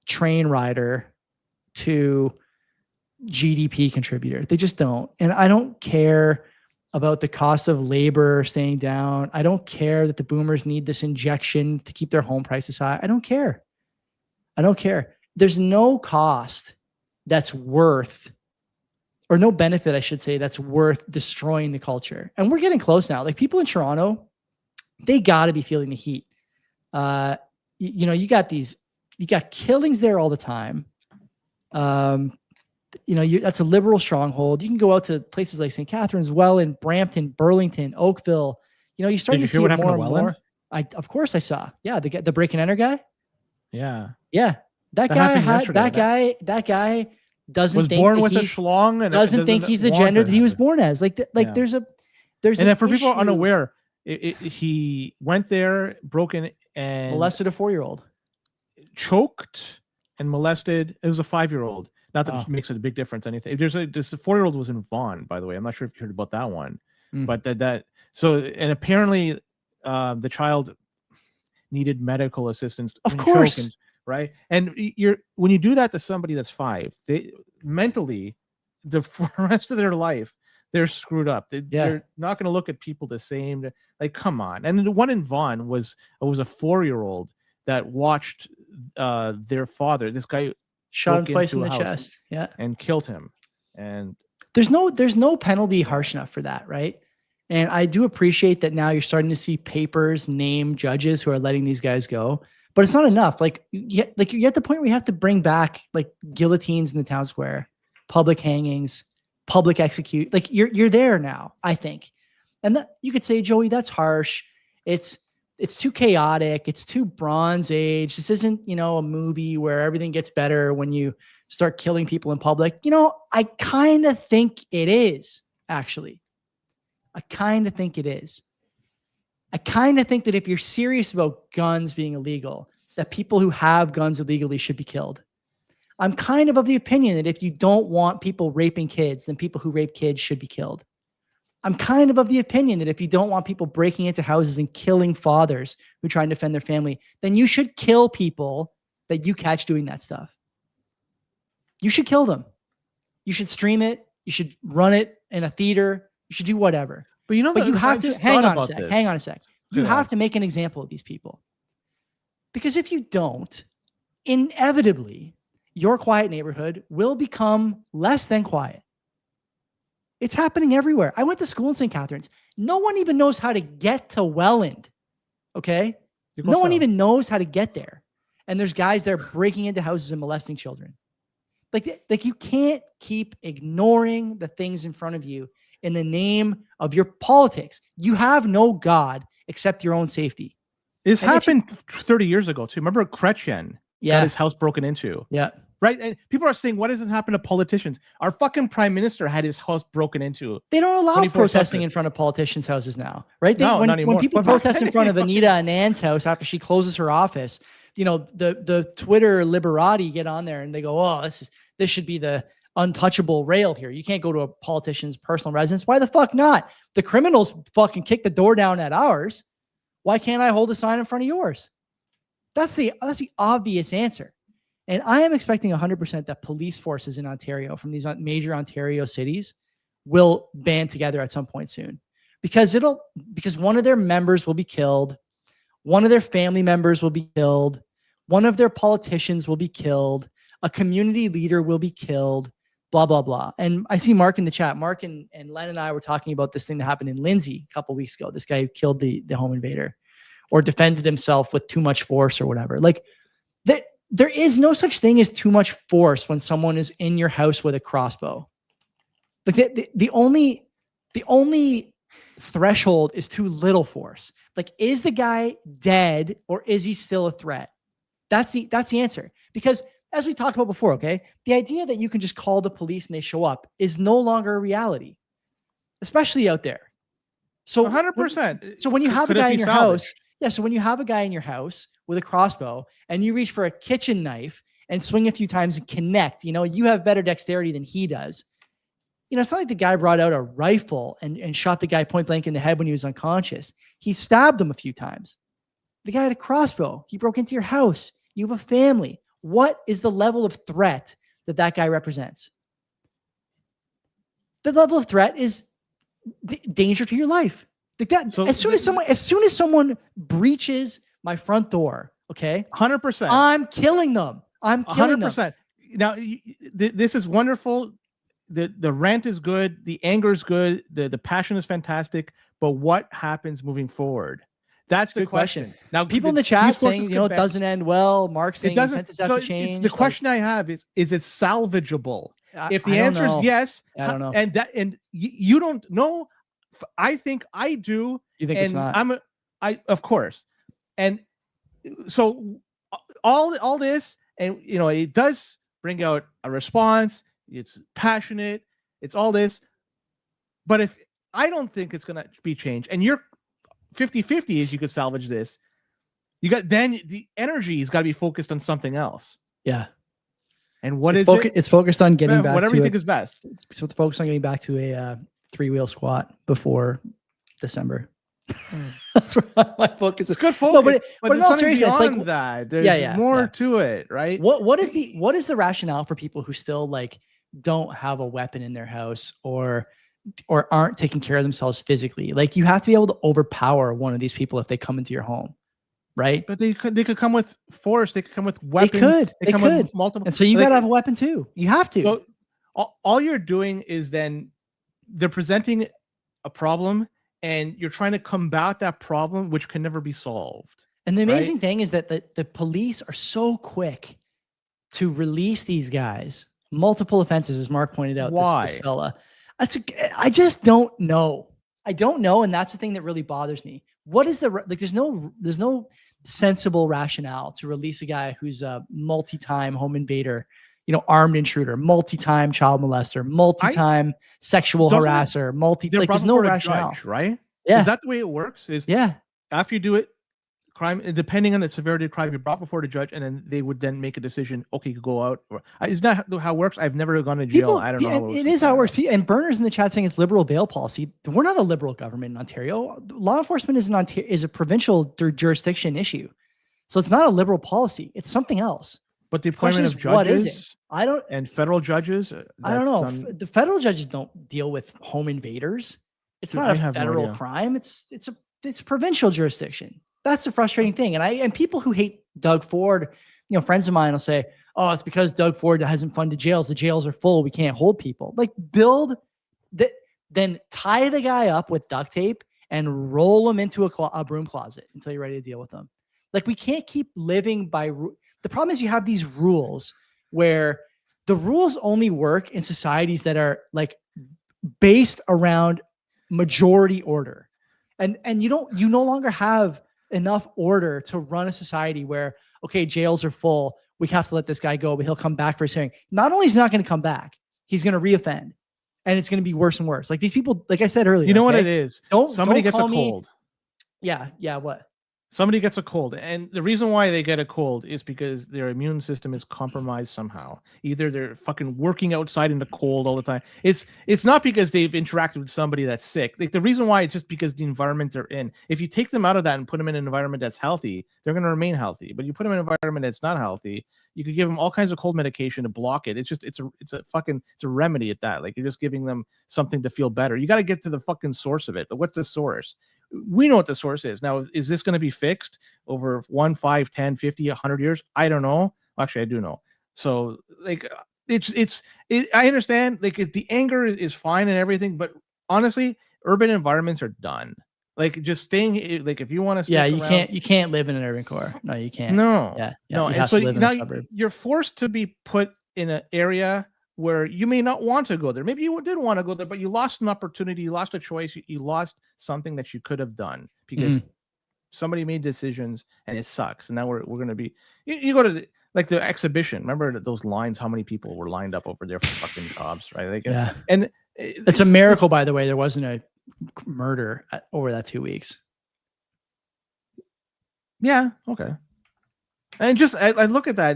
train rider to GDP contributor. They just don't. And I don't care about the cost of labor staying down. I don't care that the boomers need this injection to keep their home prices high. I don't care. There's no cost that's worth, or no benefit, I should say, that's worth destroying the culture. And we're getting close now. Like, people in Toronto, they got to be feeling the heat. You got killings there all the time. That's a liberal stronghold. You can go out to places like St. Catharines, Welland, Brampton, Burlington, Oakville. You're starting to see it more and more. Of course I saw. Yeah, the break and enter guy. Yeah. That guy doesn't think born with a schlong and doesn't think he's the gender that he was born as. There's and then for people unaware, he went there, broken and molested a 4-year-old, choked and molested. It was a 5-year-old. Not that it makes a big difference. Anything. The 4-year-old was in Vaughan, by the way. I'm not sure if you heard about that one, but and apparently the child needed medical assistance. Of course. Right. And when you do that to somebody that's 5, they mentally, for the rest of their life, they're screwed up. They're not going to look at people the same. Like, come on. And the one in Vaughan was a 4-year-old that watched their father. This guy shot him twice in the chest. Yeah. And killed him. And there's no penalty harsh enough for that, right? And I do appreciate that now you're starting to see papers name judges who are letting these guys go. But it's not enough. You're at the point where you have to bring back guillotines in the town square, public hangings, public execute. You're there now, I think. And you could say, Joey, that's harsh. It's too chaotic. It's too Bronze Age. This isn't, a movie where everything gets better when you start killing people in public. I kind of think it is, actually. I kind of think it is. I kind of think that if you're serious about guns being illegal, that people who have guns illegally should be killed. I'm kind of the opinion that if you don't want people raping kids, then people who rape kids should be killed. I'm kind of the opinion that if you don't want people breaking into houses and killing fathers who try and defend their family, then you should kill people that you catch doing that stuff. You should kill them. You should stream it. You should run it in a theater. You should do whatever. But you have to hang on a sec. You have to make an example of these people. Because if you don't, inevitably, your quiet neighborhood will become less than quiet. It's happening everywhere. I went to school in St. Catharines. No one even knows how to get to Welland. Okay? No one even knows how to get there. And there's guys there breaking into houses and molesting children. Like you can't keep ignoring the things in front of you in the name of your politics. You have no God except your own safety. This happened 30 years ago too. Remember Chrétien got his house broken into? Yeah. Right? And people are saying, what doesn't happen to politicians? Our fucking prime minister had his house broken into. They don't allow protesting in front of politicians' houses now, right? Not anymore. When people protest in front of Anita Anand's house after she closes her office, the Twitter liberati get on there and they go, oh, this should be the untouchable rail here. You can't go to a politician's personal residence. Why the fuck not? The criminals fucking kick the door down at ours. Why can't I hold a sign in front of yours? That's the obvious answer. And I am expecting 100% that police forces in Ontario from these major Ontario cities will band together at some point soon, because one of their members will be killed. One of their family members will be killed. One of their politicians will be killed. A community leader will be killed, blah, blah, blah. And I see Mark in the chat. Mark and Len and I were talking about this thing that happened in Lindsay a couple of weeks ago. This guy who killed the home invader or defended himself with too much force or whatever. Like there is no such thing as too much force when someone is in your house with a crossbow. Like the only threshold is too little force. Like, is the guy dead or is he still a threat? That's the answer. Because as we talked about before, okay, the idea that you can just call the police and they show up is no longer a reality, especially out there. So 100%. So when you have a guy in your house, so when you have a guy in your house with a crossbow and you reach for a kitchen knife and swing a few times and connect, you have better dexterity than he does. It's not like the guy brought out a rifle and shot the guy point blank in the head when he was unconscious. He stabbed him a few times. The guy had a crossbow. He broke into your house. You have a family. What is the level of threat that guy represents? The level of threat is danger to your life. Like that. So as soon as someone breaches my front door, okay, 100%, I'm killing them. I'm killing 100%. Them. Now, this is wonderful. The rant is good. The anger is good. The passion is fantastic. But what happens moving forward? That's the question. Now, people in the chat saying, it doesn't end well. Mark saying incentives have to change. The question I have is it salvageable? If the answer is yes, I don't know. And you don't know. I think I do. You think it's not? Of course. And so all this, and it does bring out a response. It's passionate. It's all this. But if I don't think it's going to be changed, and you're 50-50 as you could salvage this, then the energy has got to be focused on something else. Yeah. And what is it? It's focused on getting back whatever to you think is best. So focus on getting back to a 3-wheel squat before December. That's where my focus is. It's good focus. No, but in all seriousness, like that, there's more to it, right? What is the rationale for people who still don't have a weapon in their house or aren't taking care of themselves physically? Like, you have to be able to overpower one of these people if they come into your home, right? But they could come with force. They could come with weapons. They could. With multiple. And so you got to have a weapon too. You have to. So all you're doing is then they're presenting a problem, and you're trying to combat that problem, which can never be solved. And the amazing thing is that the police are so quick to release these guys. Multiple offenses, as Mark pointed out. Why? This fella. I just don't know. I don't know, and that's the thing that really bothers me. What is there's no sensible rationale to release a guy who's a multi-time home invader, armed intruder, multi-time child molester, multi-time sexual harasser, They're brought there's no before a rationale. judge, right? Yeah. Is that the way it works? Is after you do it, crime, depending on the severity of crime, you're brought before the judge, and then they would then make a decision. Okay, you could go out. Is that how it works? I've never gone to jail. I don't know. How it is how it works. And Burners in the chat saying it's liberal bail policy. We're not a liberal government in Ontario. Law enforcement is a provincial jurisdiction issue, so it's not a liberal policy. It's something else. But the appointment of judges, and federal judges. I don't know. The federal judges don't deal with home invaders. It's not a federal crime. It's a provincial jurisdiction. That's the frustrating thing. And people who hate Doug Ford, friends of mine will say, "Oh, it's because Doug Ford hasn't funded jails. The jails are full. We can't hold people." Like then tie the guy up with duct tape and roll him into a broom closet until you're ready to deal with them. Like, we can't keep living by the problem is you have these rules where the rules only work in societies that are like based around majority order. And you no longer have enough order to run a society where, okay, jails are full. We have to let this guy go, but he'll come back for his hearing. Not only is he not going to come back, he's going to reoffend, and it's going to be worse and worse. Like, these people, like I said earlier, you know what it is? Somebody gets a cold. Yeah. What? Somebody gets a cold, and the reason why they get a cold is because their immune system is compromised somehow. Either they're fucking working outside in the cold all the time. It's not because they've interacted with somebody that's sick. Like, the reason why it's just because the environment they're in. If you take them out of that and put them in an environment that's healthy, they're going to remain healthy. But you put them in an environment that's not healthy, you could give them all kinds of cold medication to block it. It's a remedy at that. Like, you're just giving them something to feel better. You got to get to the fucking source of it. But what's the source? We know what the source is. Now, is this going to be fixed over 1, 5, 10, 50, 100 years? I don't know. Actually, I do know. So, like, I understand. Like, the anger is fine and everything, but honestly, urban environments are done. Like, just staying, like, if you want to, you can't live in an urban core. No, you can't. No, no. And so now you're forced to be put in an area where you may not want to go there. Maybe you did want to go there, but you lost an opportunity, you lost a choice, you lost something that you could have done because somebody made decisions, and it sucks. And now we're going to be, you go to the exhibition. Remember those lines, how many people were lined up over there for fucking jobs, right? Like, and it's a miracle, by the way, there wasn't a murder over that 2 weeks. Yeah. Okay. And just, I look at that.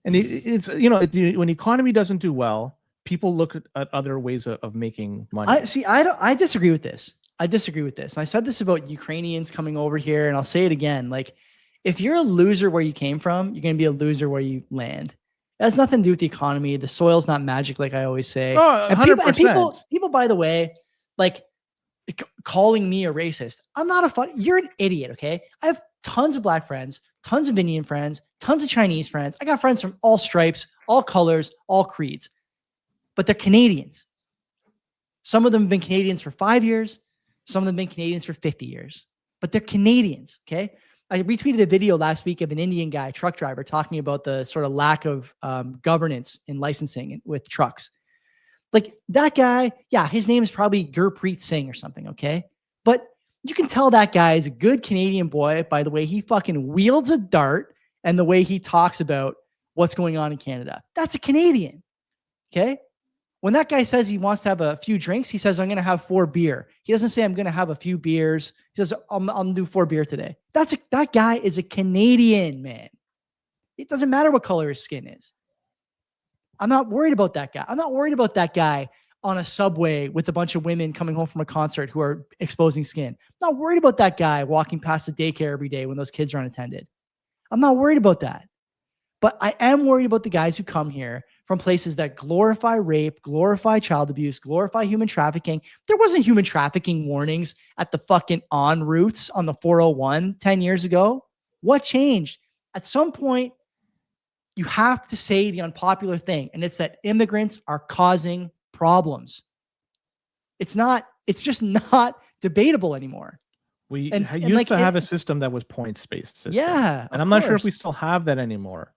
And it's, when the economy doesn't do well, people look at other ways of making money. I disagree with this. And I said this about Ukrainians coming over here, and I'll say it again. Like, if you're a loser where you came from, you're going to be a loser where you land. It has nothing to do with the economy. The soil's not magic, like I always say. Oh, 100%. People, by the way, like, calling me a racist. I'm not you're an idiot, okay? I have tons of black friends, tons of Indian friends, tons of Chinese friends. I got friends from all stripes, all colors, all creeds, but they're Canadians. Some of them have been Canadians for 5 years. Some of them have been Canadians for 50 years, but they're Canadians, okay? I retweeted a video last week of an Indian guy, truck driver, talking about the sort of lack of governance in licensing with trucks. Like, that guy, his name is probably Gurpreet Singh or something, okay? But you can tell that guy is a good Canadian boy by the way he fucking wields a dart and the way he talks about what's going on in Canada. That's a Canadian, okay? When that guy says he wants to have a few drinks, he says, I'm going to have 4 beer. He doesn't say, I'm going to have a few beers. He says, I'm going to do 4 beer today. That guy is a Canadian, man. It doesn't matter what color his skin is. I'm not worried about that guy. I'm not worried about that guy on a subway with a bunch of women coming home from a concert who are exposing skin. I'm not worried about that guy walking past the daycare every day when those kids are unattended. I'm not worried about that. But I am worried about the guys who come here from places that glorify rape, glorify child abuse, glorify human trafficking. There wasn't human trafficking warnings at the fucking en routes on the 401 10 years ago. What changed? At some point, you have to say the unpopular thing, and it's that immigrants are causing problems. It's just not debatable anymore. We used to have a system that was points-based system. Yeah. And I'm not sure if we still have that anymore.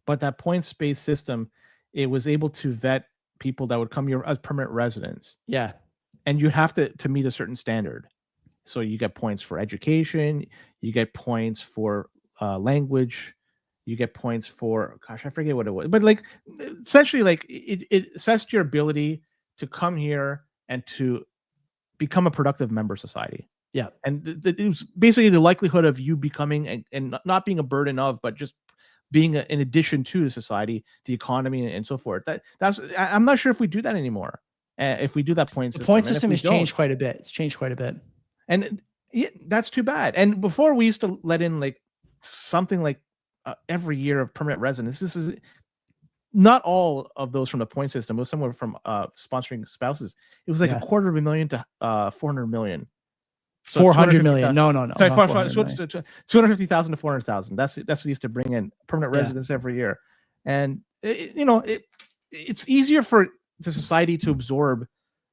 But that points-based system, it was able to vet people that would come here as permanent residents. Yeah. And you have to meet a certain standard. So you get points for education, you get points for language, you get points for, gosh, I forget what it was, but like essentially like it assessed your ability to come here and to become a productive member of society. Yeah. And it was basically the likelihood of you becoming and not being a burden of, but just being an addition to society, the economy, and so forth. I'm not sure if we do that anymore. If we do that point The system, point system has changed quite a bit. It's changed quite a bit. and that's too bad. And before we used to let in like something like every year of permanent residence. This is not all of those from the point system. It was somewhere from sponsoring spouses. It was like $250,000 to 400 million. So 400 million. No. Sorry, 250,000 to 400,000. That's what used to bring in permanent residents every year. And it's easier for the society to absorb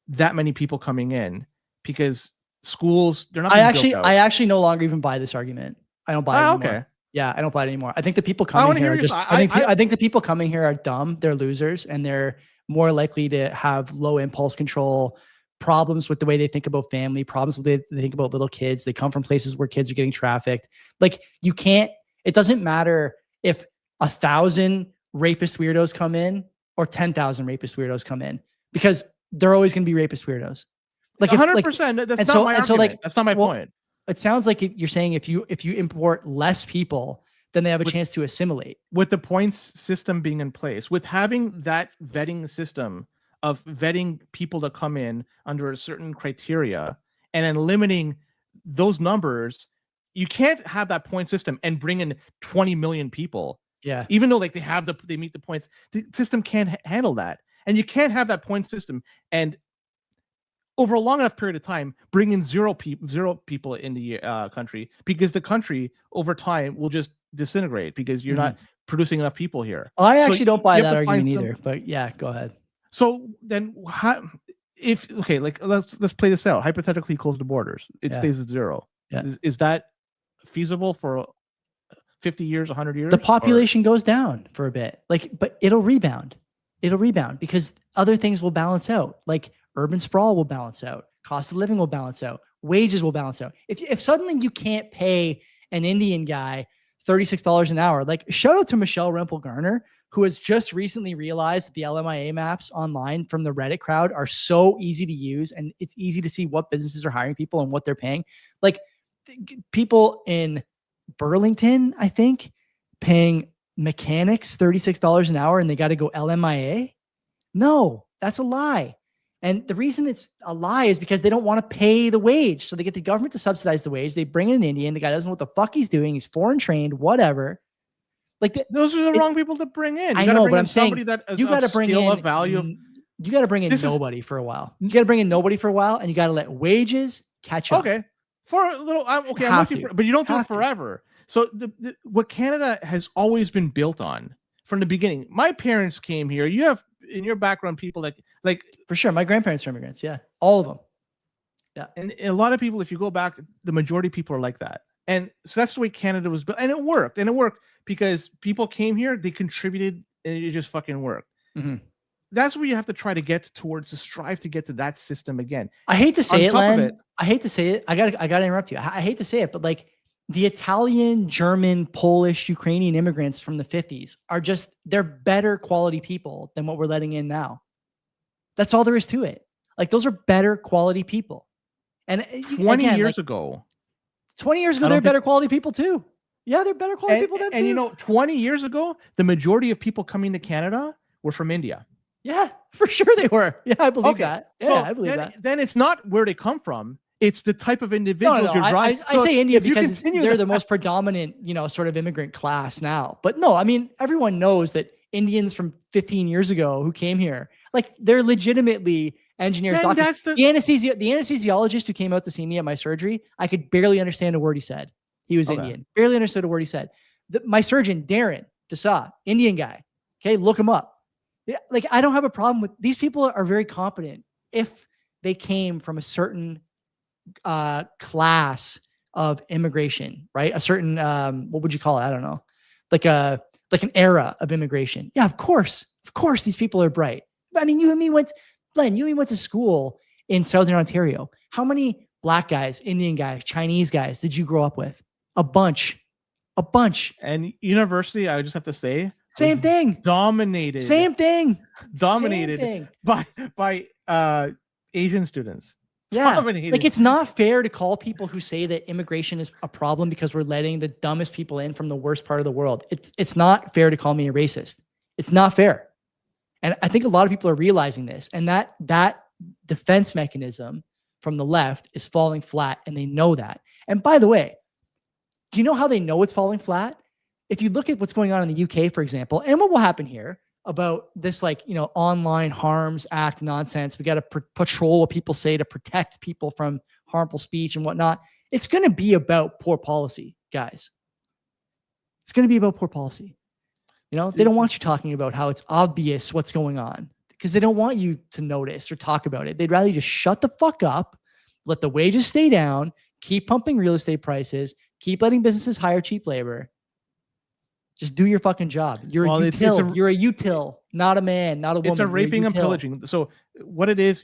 that many people coming in because schools, they're not. I actually no longer even buy this argument. I don't buy it anymore. Okay. Yeah, I don't buy it anymore. I think the people coming here are just. I think the people coming here are dumb. They're losers, and they're more likely to have low impulse control, problems with the way they think about family, problems with the way they think about little kids. They come from places where kids are getting trafficked. Like you can't. It doesn't matter if 1,000 rapist weirdos come in or 10,000 rapist weirdos come in because they're always going to be rapist weirdos. Like 100%. That's not my argument. That's not my point. It sounds like you're saying if you import less people, then they have a chance to assimilate. With the points system being in place, with having that vetting system of vetting people to come in under a certain criteria and then limiting those numbers, you can't have that point system and bring in 20 million people. Yeah. Even though like they meet the points, the system can't handle that. And you can't have that point system and over a long enough period of time, bring in zero people in the country because the country over time will just disintegrate because you're not producing enough people here. I actually don't buy that argument either, but yeah, go ahead. So then let's play this out. Hypothetically, close the borders. It stays at zero. Yeah. Is that feasible for 50 years, 100 years? The population goes down for a bit, but it'll rebound. It'll rebound because other things will balance out. Like urban sprawl will balance out. Cost of living will balance out. Wages will balance out. If suddenly you can't pay an Indian guy $36 an hour, like shout out to Michelle Rempel-Garner, who has just recently realized that the LMIA maps online from the Reddit crowd are so easy to use. And it's easy to see what businesses are hiring people and what they're paying. Like people in Burlington, I think, paying mechanics $36 an hour and they got to go LMIA. No, that's a lie. And the reason it's a lie is because they don't want to pay the wage. So they get the government to subsidize the wage. They bring in an Indian. The guy doesn't know what the fuck he's doing. He's foreign trained, whatever. Like those are the wrong people to bring in. I know, but I'm saying you got to bring in value. You got to bring in nobody for a while. You got to bring in nobody for a while, and you got to let wages catch up. Okay, for a little. I'm with you, but you don't do it forever. So what Canada has always been built on from the beginning. My parents came here. You have in your background people like for sure. My grandparents are immigrants. Yeah, all of them. Yeah, and a lot of people, if you go back, the majority of people are like that. And so that's the way Canada was built, and it worked. And it worked because people came here, they contributed, and it just fucking worked. Mm-hmm. That's where you have to try to get towards, to strive to get to that system again. I hate to say it, Len. I hate to say it. I gotta interrupt you. I hate to say it, but like the Italian, German, Polish, Ukrainian immigrants from the 50s are they're better quality people than what we're letting in now. That's all there is to it. Like those are better quality people. And 20 years ago, they're better quality people too. Yeah, they're better quality people too. And 20 years ago, the majority of people coming to Canada were from India. Yeah, for sure they were. Yeah, I believe that. Yeah, I believe that. Then it's not where they come from. It's the type of individuals you're driving. I say India because they're the most predominant, sort of immigrant class now. But no, I mean, everyone knows that Indians from 15 years ago who came here, like they're legitimately engineers, doctors. The anesthesiologist who came out to see me at my surgery, I could barely understand a word he said. He was Indian. Barely understood a word he said. My surgeon, Darren Desa, Indian guy. Okay, look him up. Yeah, like I don't have a problem with these people are very competent if they came from a certain class of immigration, right? A certain what would you call it? I don't know. Like an era of immigration. Yeah, of course these people are bright. I mean, you and me went to school in Southern Ontario. How many black guys, Indian guys, Chinese guys did you grow up with? A bunch. A bunch. And university, I just have to say, Same thing. Dominated. Same thing. Dominated Same thing. by Asian students. Yeah. Dominated. Like, it's not fair to call people who say that immigration is a problem because we're letting the dumbest people in from the worst part of the world. It's not fair to call me a racist. It's not fair. And I think a lot of people are realizing this, and that defense mechanism from the left is falling flat, and they know that. And by the way, do you know how they know it's falling flat? If you look at what's going on in the UK, for example, and what will happen here about this, like, you know, online harms act nonsense. We got to patrol what people say to protect people from harmful speech and whatnot. It's going to be about poor policy, guys. It's going to be about poor policy. You know, they don't want you talking about how it's obvious what's going on because they don't want you to notice or talk about it. They'd rather you just shut the fuck up, let the wages stay down, keep pumping real estate prices, keep letting businesses hire cheap labor. Just do your fucking job. You're a util. You're a util, not a man, not a woman. It's a raping and pillaging. So what it is,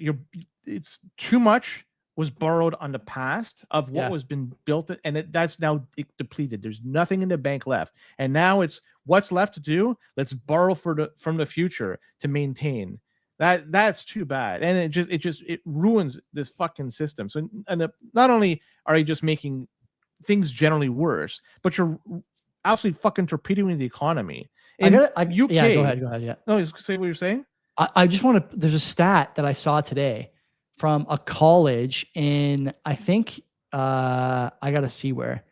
it's too much was borrowed on the past of what was been built, and that's now depleted. There's nothing in the bank left, and now it's what's left to do. Let's borrow from the future to maintain. That's too bad, and it ruins this fucking system. So, and not only are you just making things generally worse, but you're absolutely fucking torpedoing the economy. In UK, go ahead. Yeah. No, just say what you're saying. I just want to. There's a stat that I saw today from a college in, I think, I gotta see where.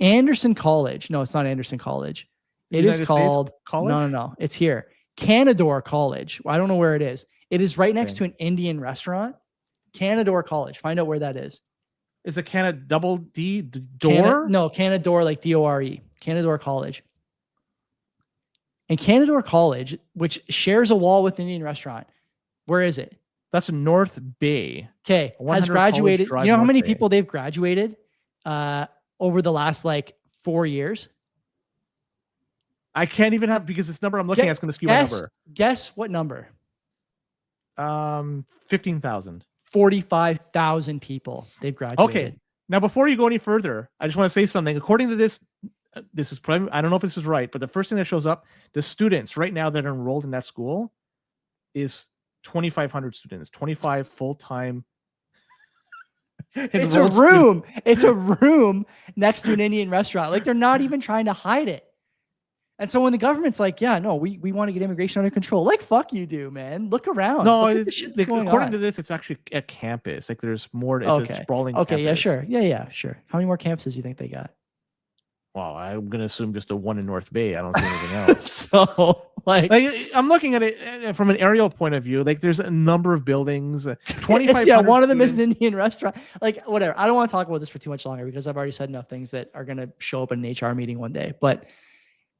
Anderson College. No, it's not Anderson College. It is called College? No. It's here. Canadore College. I don't know where it is. It is right next to an Indian restaurant. Canadore College. Find out where that is. Is it double D door? No, Canadore, like D-O-R-E. Canadore College. And Canadore College, which shares a wall with an Indian restaurant. Where is it? That's in North Bay. Okay. Has graduated. You know how many people they've graduated over the last like 4 years? I can't even have, because this number I'm looking at is going to skew my number. Guess what number? 15,000. 45,000 people they've graduated. Okay. Now, before you go any further, I just want to say something. According to this is probably, I don't know if this is right, but the first thing that shows up, the students right now that are enrolled in that school is 2,500 students, 25 full-time. It's a room. It's a room next to an Indian restaurant. Like, they're not even trying to hide it. And so when the government's like, yeah, no, we want to get immigration under control. Like, fuck you do, man. Look around. No, according to this, it's actually a campus. Like, there's more. It's a sprawling campus. Yeah, sure. Yeah, sure. How many more campuses do you think they got? Well, I'm going to assume just the one in North Bay. I don't see anything else. So, like, I'm looking at it from an aerial point of view. Like, there's a number of buildings. 2,500. Yeah, one of them is an Indian restaurant. Like, whatever. I don't want to talk about this for too much longer because I've already said enough things that are going to show up in an HR meeting one day. But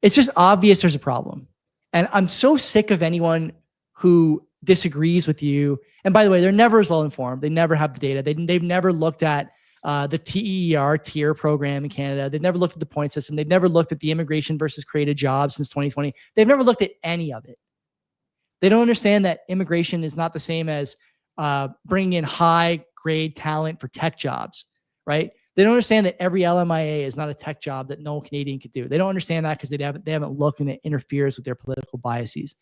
it's just obvious there's a problem. And I'm so sick of anyone who disagrees with you. And by the way, they're never as well informed. They never have the data. They've never looked at the TER tier program in Canada. They've never looked at the point system. They've never looked at the immigration versus created jobs since 2020. They've never looked at any of it. They don't understand that immigration is not the same as bringing in high grade talent for tech jobs, right? They don't understand that every LMIA is not a tech job that no Canadian could do. They don't understand that because they haven't looked, and it interferes with their political biases.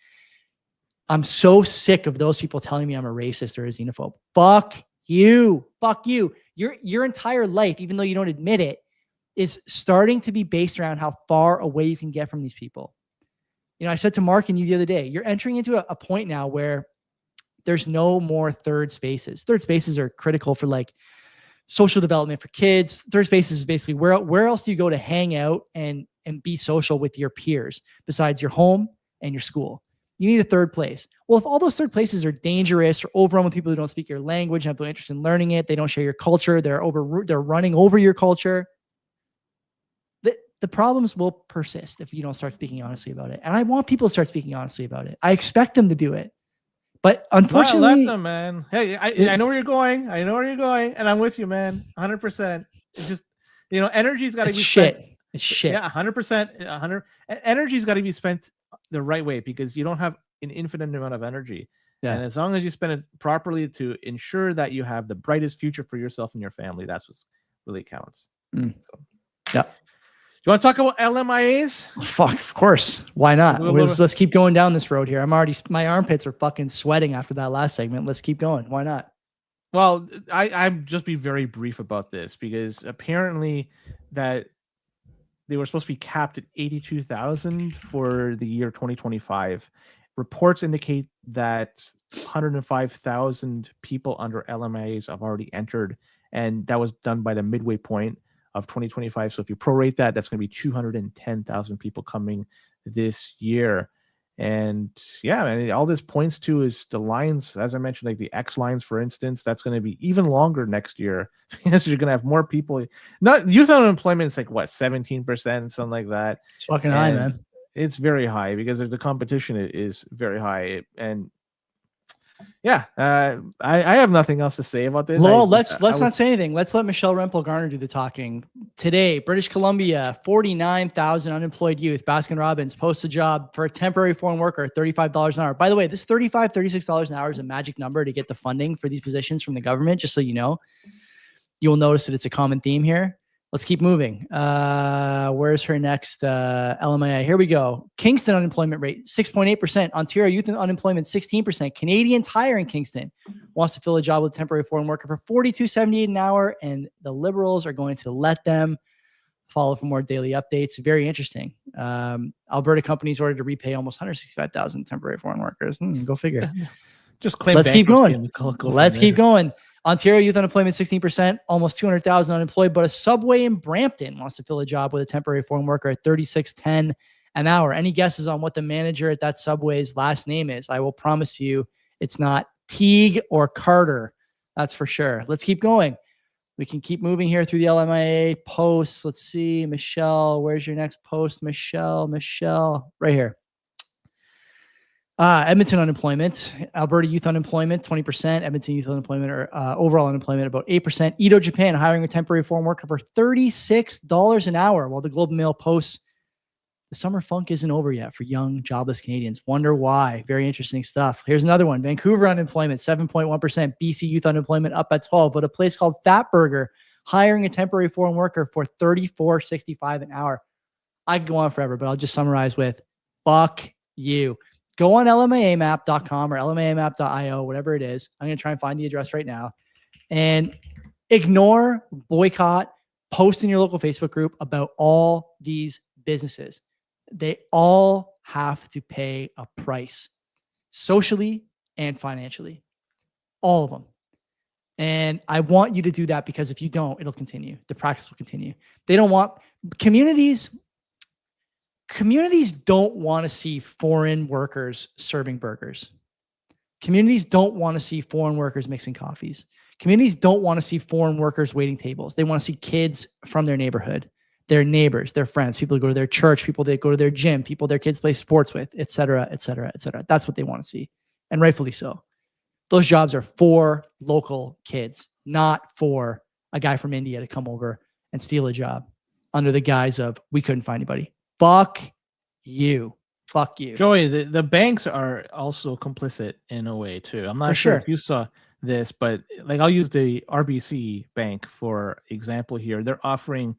I'm so sick of those people telling me I'm a racist or a xenophobe. Fuck you. Fuck you. Your entire life, even though you don't admit it, is starting to be based around how far away you can get from these people. You know, I said to Mark and you the other day, you're entering into a point now where there's no more third spaces. Third spaces are critical for like social development for kids. Third spaces is basically where else do you go to hang out and be social with your peers besides your home and your school? You need a third place. Well, if all those third places are dangerous or overrun with people who don't speak your language, have no interest in learning it, they don't share your culture, they're running over your culture, the problems will persist if you don't start speaking honestly about it. And I want people to start speaking honestly about it. I expect them to do it. But unfortunately, let them, man. Hey, I know where you're going. I know where you're going, and I'm with you, man. 100%. It's just, you know, energy's got to be shit. Spent. It's shit. Yeah, 100%. 100. Energy's got to be spent the right way because you don't have an infinite amount of energy. Yeah. And as long as you spend it properly to ensure that you have the brightest future for yourself and your family, that's what really counts. So. Yeah. you want to talk about LMIAs? Fuck, of course. Why not? Little- Let's keep going down this road here. My armpits are fucking sweating after that last segment. Let's keep going. Why not? Well, I'm just be very brief about this because apparently that they were supposed to be capped at 82,000 for the year 2025. Reports indicate that 105,000 people under LMIAs have already entered, and that was done by the midway point of 2025. So if you prorate that, that's going to be 210,000 people coming this year. And yeah, man, all this points to is the lines, as I mentioned, like the X lines, for instance, that's going to be even longer next year because you're going to have more people. Not youth unemployment is like what, 17%, something like that. It's fucking high, man. It's very high because the competition is very high. And yeah, I have nothing else to say about this. Well, let's not say anything. Let's let Michelle Rempel Garner do the talking. Today, British Columbia, 49,000 unemployed youth. Baskin Robbins posts a job for a temporary foreign worker, $35 an hour. By the way, this $35, $36 an hour is a magic number to get the funding for these positions from the government, just so you know. You will notice that it's a common theme here. Let's keep moving. Where's her next LMIA? Here we go. Kingston unemployment rate, 6.8%. Ontario youth unemployment, 16%. Canadian Tire in Kingston wants to fill a job with a temporary foreign worker for $42.78 an hour, and the Liberals are going to let them. Follow for more daily updates. Very interesting. Alberta companies ordered to repay almost 165,000 temporary foreign workers. Go figure. Just claim. Let's keep going. Let's keep going. going. Ontario youth unemployment 16%, almost 200,000 unemployed, but a Subway in Brampton wants to fill a job with a temporary foreign worker at $36.10 an hour. Any guesses on what the manager at that Subway's last name is? I will promise you it's not Teague or Carter. That's for sure. Let's keep going. We can keep moving here through the LMIA posts. Let's see. Michelle, where's your next post? Michelle, right here. Edmonton unemployment, Alberta youth unemployment, 20%. Edmonton youth unemployment or overall unemployment about 8%. Edo Japan hiring a temporary foreign worker for $36 an hour. While the Globe and Mail posts, the summer funk isn't over yet for young jobless Canadians. Wonder why. Very interesting stuff. Here's another one. Vancouver unemployment, 7.1%. BC youth unemployment up at 12%. But a place called Fatburger hiring a temporary foreign worker for $34.65 an hour. I could go on forever, but I'll just summarize with fuck you. Go on lmamap.com or lmamap.io, whatever it is. I'm going to try and find the address right now. And ignore, boycott, post in your local Facebook group about all these businesses. They all have to pay a price, socially and financially. All of them. And I want you to do that because if you don't, it'll continue. The practice will continue. They don't want communities don't want to see foreign workers serving burgers. Communities don't want to see foreign workers mixing coffees. Communities don't want to see foreign workers waiting tables. They want to see kids from their neighborhood, their neighbors, their friends, people who go to their church, people that go to their gym, people their kids play sports with, et cetera, et cetera, et cetera. That's what they want to see. And rightfully so. Those jobs are for local kids, not for a guy from India to come over and steal a job under the guise of we couldn't find anybody. Fuck you. Fuck you. Joey, the banks are also complicit in a way too. I'm not sure if you saw this, but like I'll use the RBC bank for example here. They're offering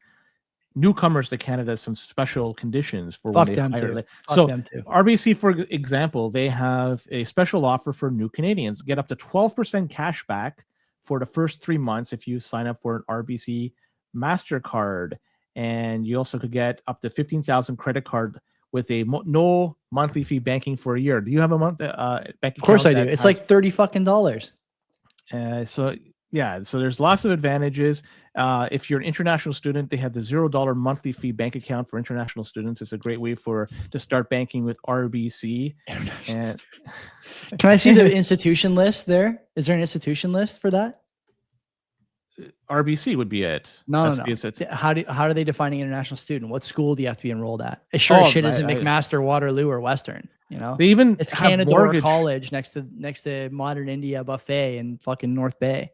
newcomers to Canada some special conditions for Fuck when they them hire. too. So them too. RBC, for example, they have a special offer for new Canadians. Get up to 12% cash back for the first 3 months if you sign up for an RBC MasterCard. And you also could get up to 15,000 credit card with a no monthly fee banking for a year. Do you have a month bank account? Of course I do. It's like $30 fucking. So yeah, so there's lots of advantages. If you're an international student, they have the $0 monthly fee bank account for international students. It's a great way to start banking with RBC. And can I see the institution list there? Is there an institution list for that? RBC would be it. No. How are they defining international student? What school do you have to be enrolled at? It sure as shit isn't McMaster, Waterloo, or Western. You know, they even it's Canada College next to Modern India Buffet in fucking North Bay.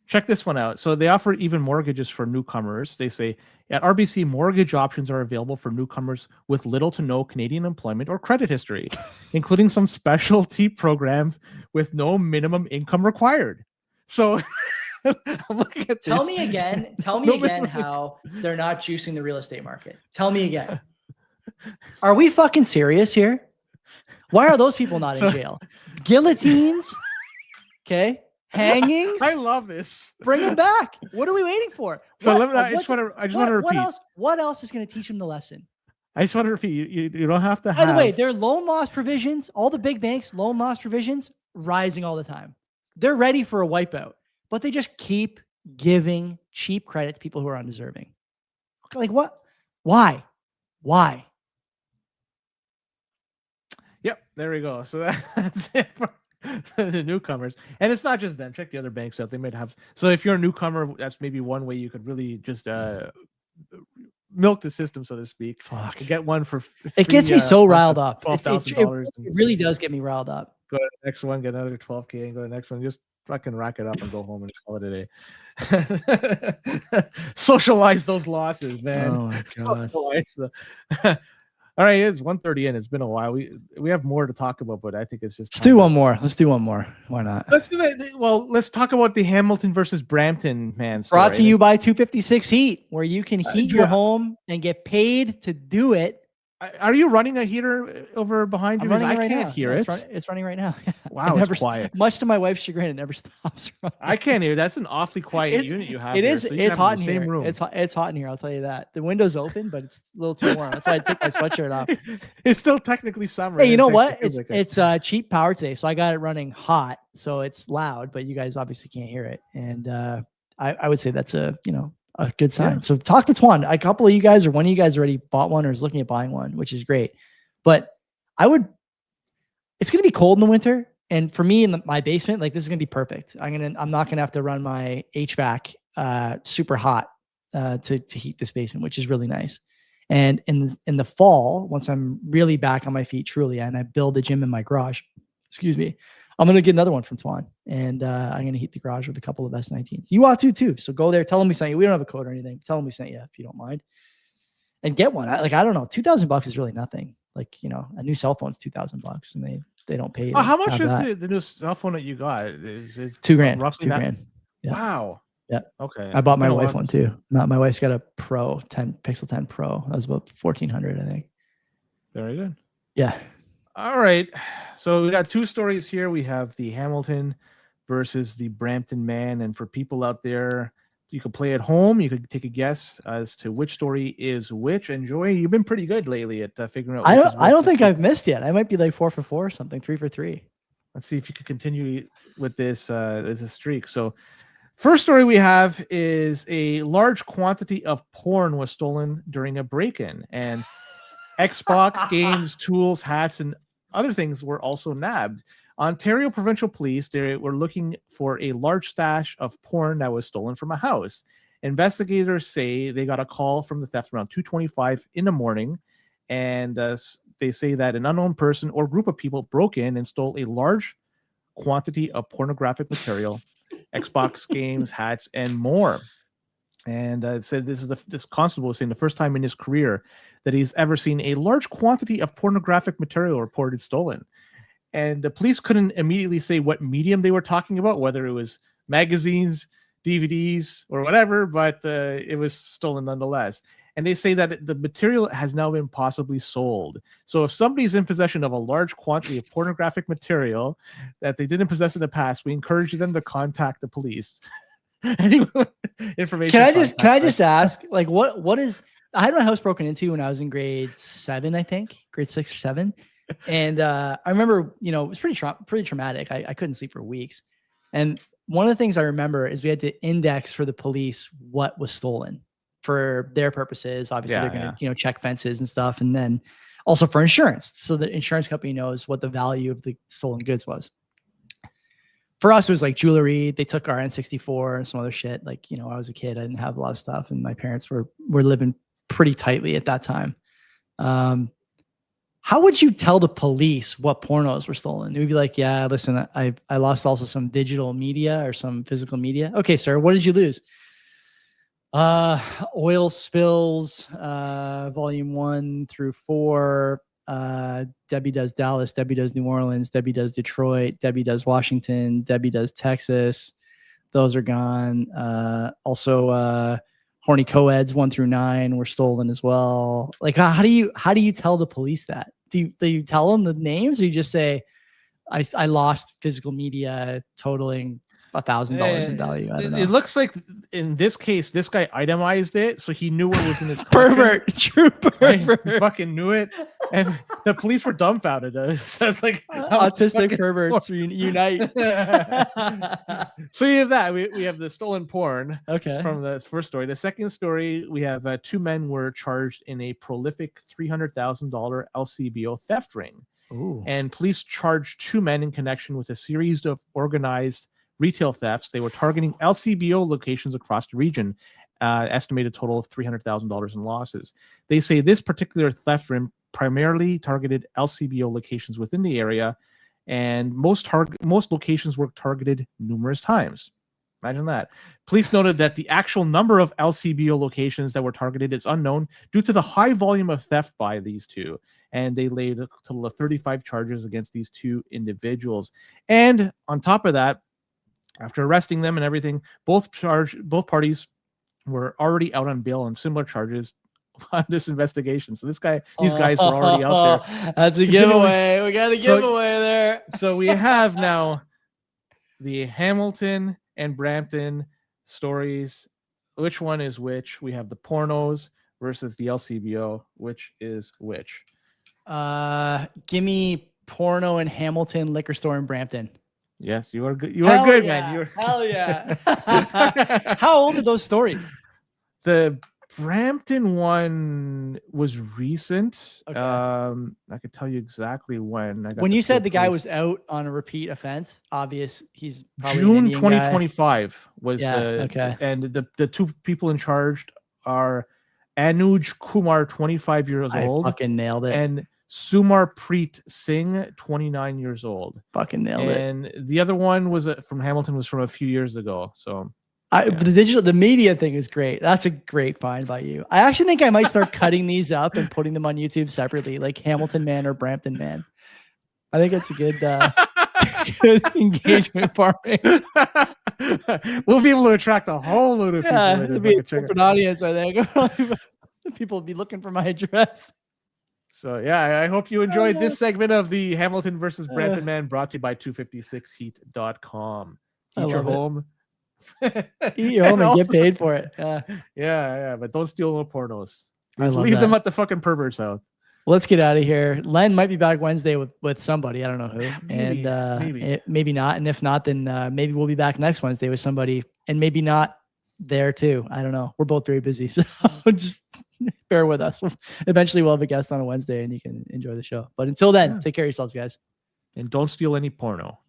Check this one out. So they offer even mortgages for newcomers. They say at RBC, mortgage options are available for newcomers with little to no Canadian employment or credit history, including some specialty programs with no minimum income required. So I'm looking at Tell this. me again. Tell me Nobody again really- how they're not juicing the real estate market. Tell me again. Are we fucking serious here? Why are those people not in So- jail? Guillotines, okay, hangings. I love this. Bring them back. What are we waiting for? So What- let me, I what- just want to repeat. What else is going to teach them the lesson? I just want to repeat. You don't have to By have. the way, their loan loss provisions, all the big banks, loan loss provisions, rising all the time. They're ready for a wipeout, but they just keep giving cheap credit to people who are undeserving. Like what? Why? Why? Yep, there we go. So that's it for the newcomers. And it's not just them. Check the other banks out. They might have. So if you're a newcomer, that's maybe one way you could really just milk the system, so to speak. Fuck. Get one for It gets me so riled up. $12,000. It really does get me riled up. Go to the next one, get another 12K, and go to the next one. Just fucking rack it up and go home and call it a day. Socialize those losses, man. Oh my God. Socialize all right, it's 1:30 in. It's been a while. We have more to talk about, but I think it's just Let's do one more. Let's do one more. Why not? Let's do that. Well, let's talk about the Hamilton versus Brampton man story. Brought to you by 256 Heat, where you can heat your yeah. home and get paid to do it. Are you running a heater over behind you? I'm running Because it I right can't now. hear Yeah, it. It's running right now. Wow, it's quiet. Much to my wife's chagrin, it never stops running. I can't hear. That's an awfully quiet unit you have. It there, is. so you can It's have hot the in same here. room. It's hot in here. I'll tell you that. The window's open, but it's a little too warm. That's why I take my sweatshirt off. It's still technically summer. Hey, you know It what? feels It's like it. cheap power today, so I got it running hot, so it's loud, but you guys obviously can't hear it. And I would say that's a good sign. Yeah. So talk to Twan. A couple of you guys or one of you guys already bought one or is looking at buying one, which is great. But it's going to be cold in the winter. And for me in my basement, like this is going to be perfect. I'm not going to have to run my HVAC super hot to heat this basement, which is really nice. And in the fall, once I'm really back on my feet truly, and I build a gym in my garage, excuse me, I'm going to get another one from Twan, and I'm going to heat the garage with a couple of S19s. You ought to too. So go there, tell them we sent you. We don't have a code or anything. Tell them we sent you if you don't mind, and get one. I don't know. $2,000 is really nothing. Like, a new cell phone's $2,000 and they don't pay. Oh, how much is the new cell phone that you got? Is it $2,000? roughly $2,000. Yeah. Wow. Yeah. Okay. I bought my Been a wife while one since- too. My wife's got a Pro Pixel 10 Pro. That was about $1,400, I think. Very good. Yeah. All right. So we got two stories here. We have the Hamilton versus the Brampton man. And for people out there, you could play at home. You could take a guess as to which story is which. And Joey, you've been pretty good lately at figuring out. I don't think I've missed yet. I might be like 4 for 4 or something, 3 for 3. Let's see if you could continue with this streak. So first story we have is a large quantity of porn was stolen during a break-in, and Xbox games, tools, hats, and other things were also nabbed. Ontario Provincial Police, they were looking for a large stash of porn that was stolen from a house. Investigators say they got a call from the theft around 2:25 in the morning, and they say that an unknown person or group of people broke in and stole a large quantity of pornographic material, Xbox games, hats, and more. And it said this constable was saying the first time in his career that he's ever seen a large quantity of pornographic material reported stolen. And the police couldn't immediately say what medium they were talking about, whether it was magazines, DVDs, or whatever, but it was stolen nonetheless. And they say that the material has now been possibly sold. So if somebody's in possession of a large quantity of pornographic material that they didn't possess in the past, we encourage them to contact the police. Any information? Can I just ask, like, what is? I had my house broken into when I was in grade 7, I think, grade 6 or 7. And I remember, it was pretty traumatic. I couldn't sleep for weeks. And one of the things I remember is we had to index for the police what was stolen for their purposes. Obviously, they're going to, check fences and stuff. And then also for insurance. So the insurance company knows what the value of the stolen goods was. For us, it was like jewelry. They took our N64 and some other shit. Like, I was a kid. I didn't have a lot of stuff. And my parents were living pretty tightly at that time. How would you tell the police what pornos were stolen? It would be like, yeah, listen, I lost also some digital media or some physical media. Okay, sir, what did you lose? Oil spills, volume 1 through 4. Debbie does Dallas, Debbie does New Orleans, Debbie does Detroit, Debbie does Washington, Debbie does Texas. Those are gone. Also, horny co-eds 1 through 9 were stolen as well. Like, how do you tell the police that? Do you tell them the names, or you just say, I lost physical media totaling $1,000 in value? I don't know. It looks like in this case, this guy itemized it, so he knew what was in his collection. Pervert, true pervert. He fucking knew it, and the police were dumbfounded. So like autistic perverts unite. So you have that. We have the stolen porn. Okay. From the first story. The second story, we have 2 men were charged in a prolific $300,000 LCBO theft ring. Ooh. And police charged 2 men in connection with a series of organized retail thefts. They were targeting LCBO locations across the region, estimated total of $300,000 in losses. They say this particular theft ring primarily targeted LCBO locations within the area, and most locations were targeted numerous times. Imagine that. Police noted that the actual number of LCBO locations that were targeted is unknown due to the high volume of theft by these two. And they laid a total of 35 charges against these 2 individuals. And on top of that, after arresting them and everything, both parties were already out on bail on similar charges on this investigation. So these guys were already out there. That's a giveaway. We got a giveaway there. So we have now the Hamilton and Brampton stories. Which one is which? We have the pornos versus the LCBO. Which is which? Give me porno in Hamilton, liquor store in Brampton. Yes, you are good. You are good, yeah. man. Hell yeah. How old are those stories? The Brampton one was recent. Okay. I could tell you exactly when. When you said the guy was out on a repeat offense, obvious he's probably June 2025 was okay. And the 2 people in charge are Anuj Kumar, 25 years old. I fucking nailed it. And Sumar Preet Singh, 29 years old. Fucking nailed it. And the other one was from Hamilton, was from a few years ago. So the media thing is great. That's a great find by you. I actually think I might start cutting these up and putting them on YouTube separately, like Hamilton Man or Brampton Man. I think it's a good good engagement farming. We'll be able to attract a whole load of people. Yeah, it'll be a different audience, I think. People will be looking for my address. So yeah, I hope you enjoyed this segment of the Hamilton versus Brampton Man, brought to you by 256heat.com. Eat your home. Eat your home and get paid for it. Yeah, but don't steal no pornos. Leave them at the fucking pervert's house. Let's get out of here. Len might be back Wednesday with somebody. I don't know who. Maybe not. And if not, then maybe we'll be back next Wednesday with somebody, and maybe not there too. I don't know. We're both very busy, so just bear with us. Eventually we'll have a guest on a Wednesday and you can enjoy the show. But until then, take care of yourselves, guys. And don't steal any porno.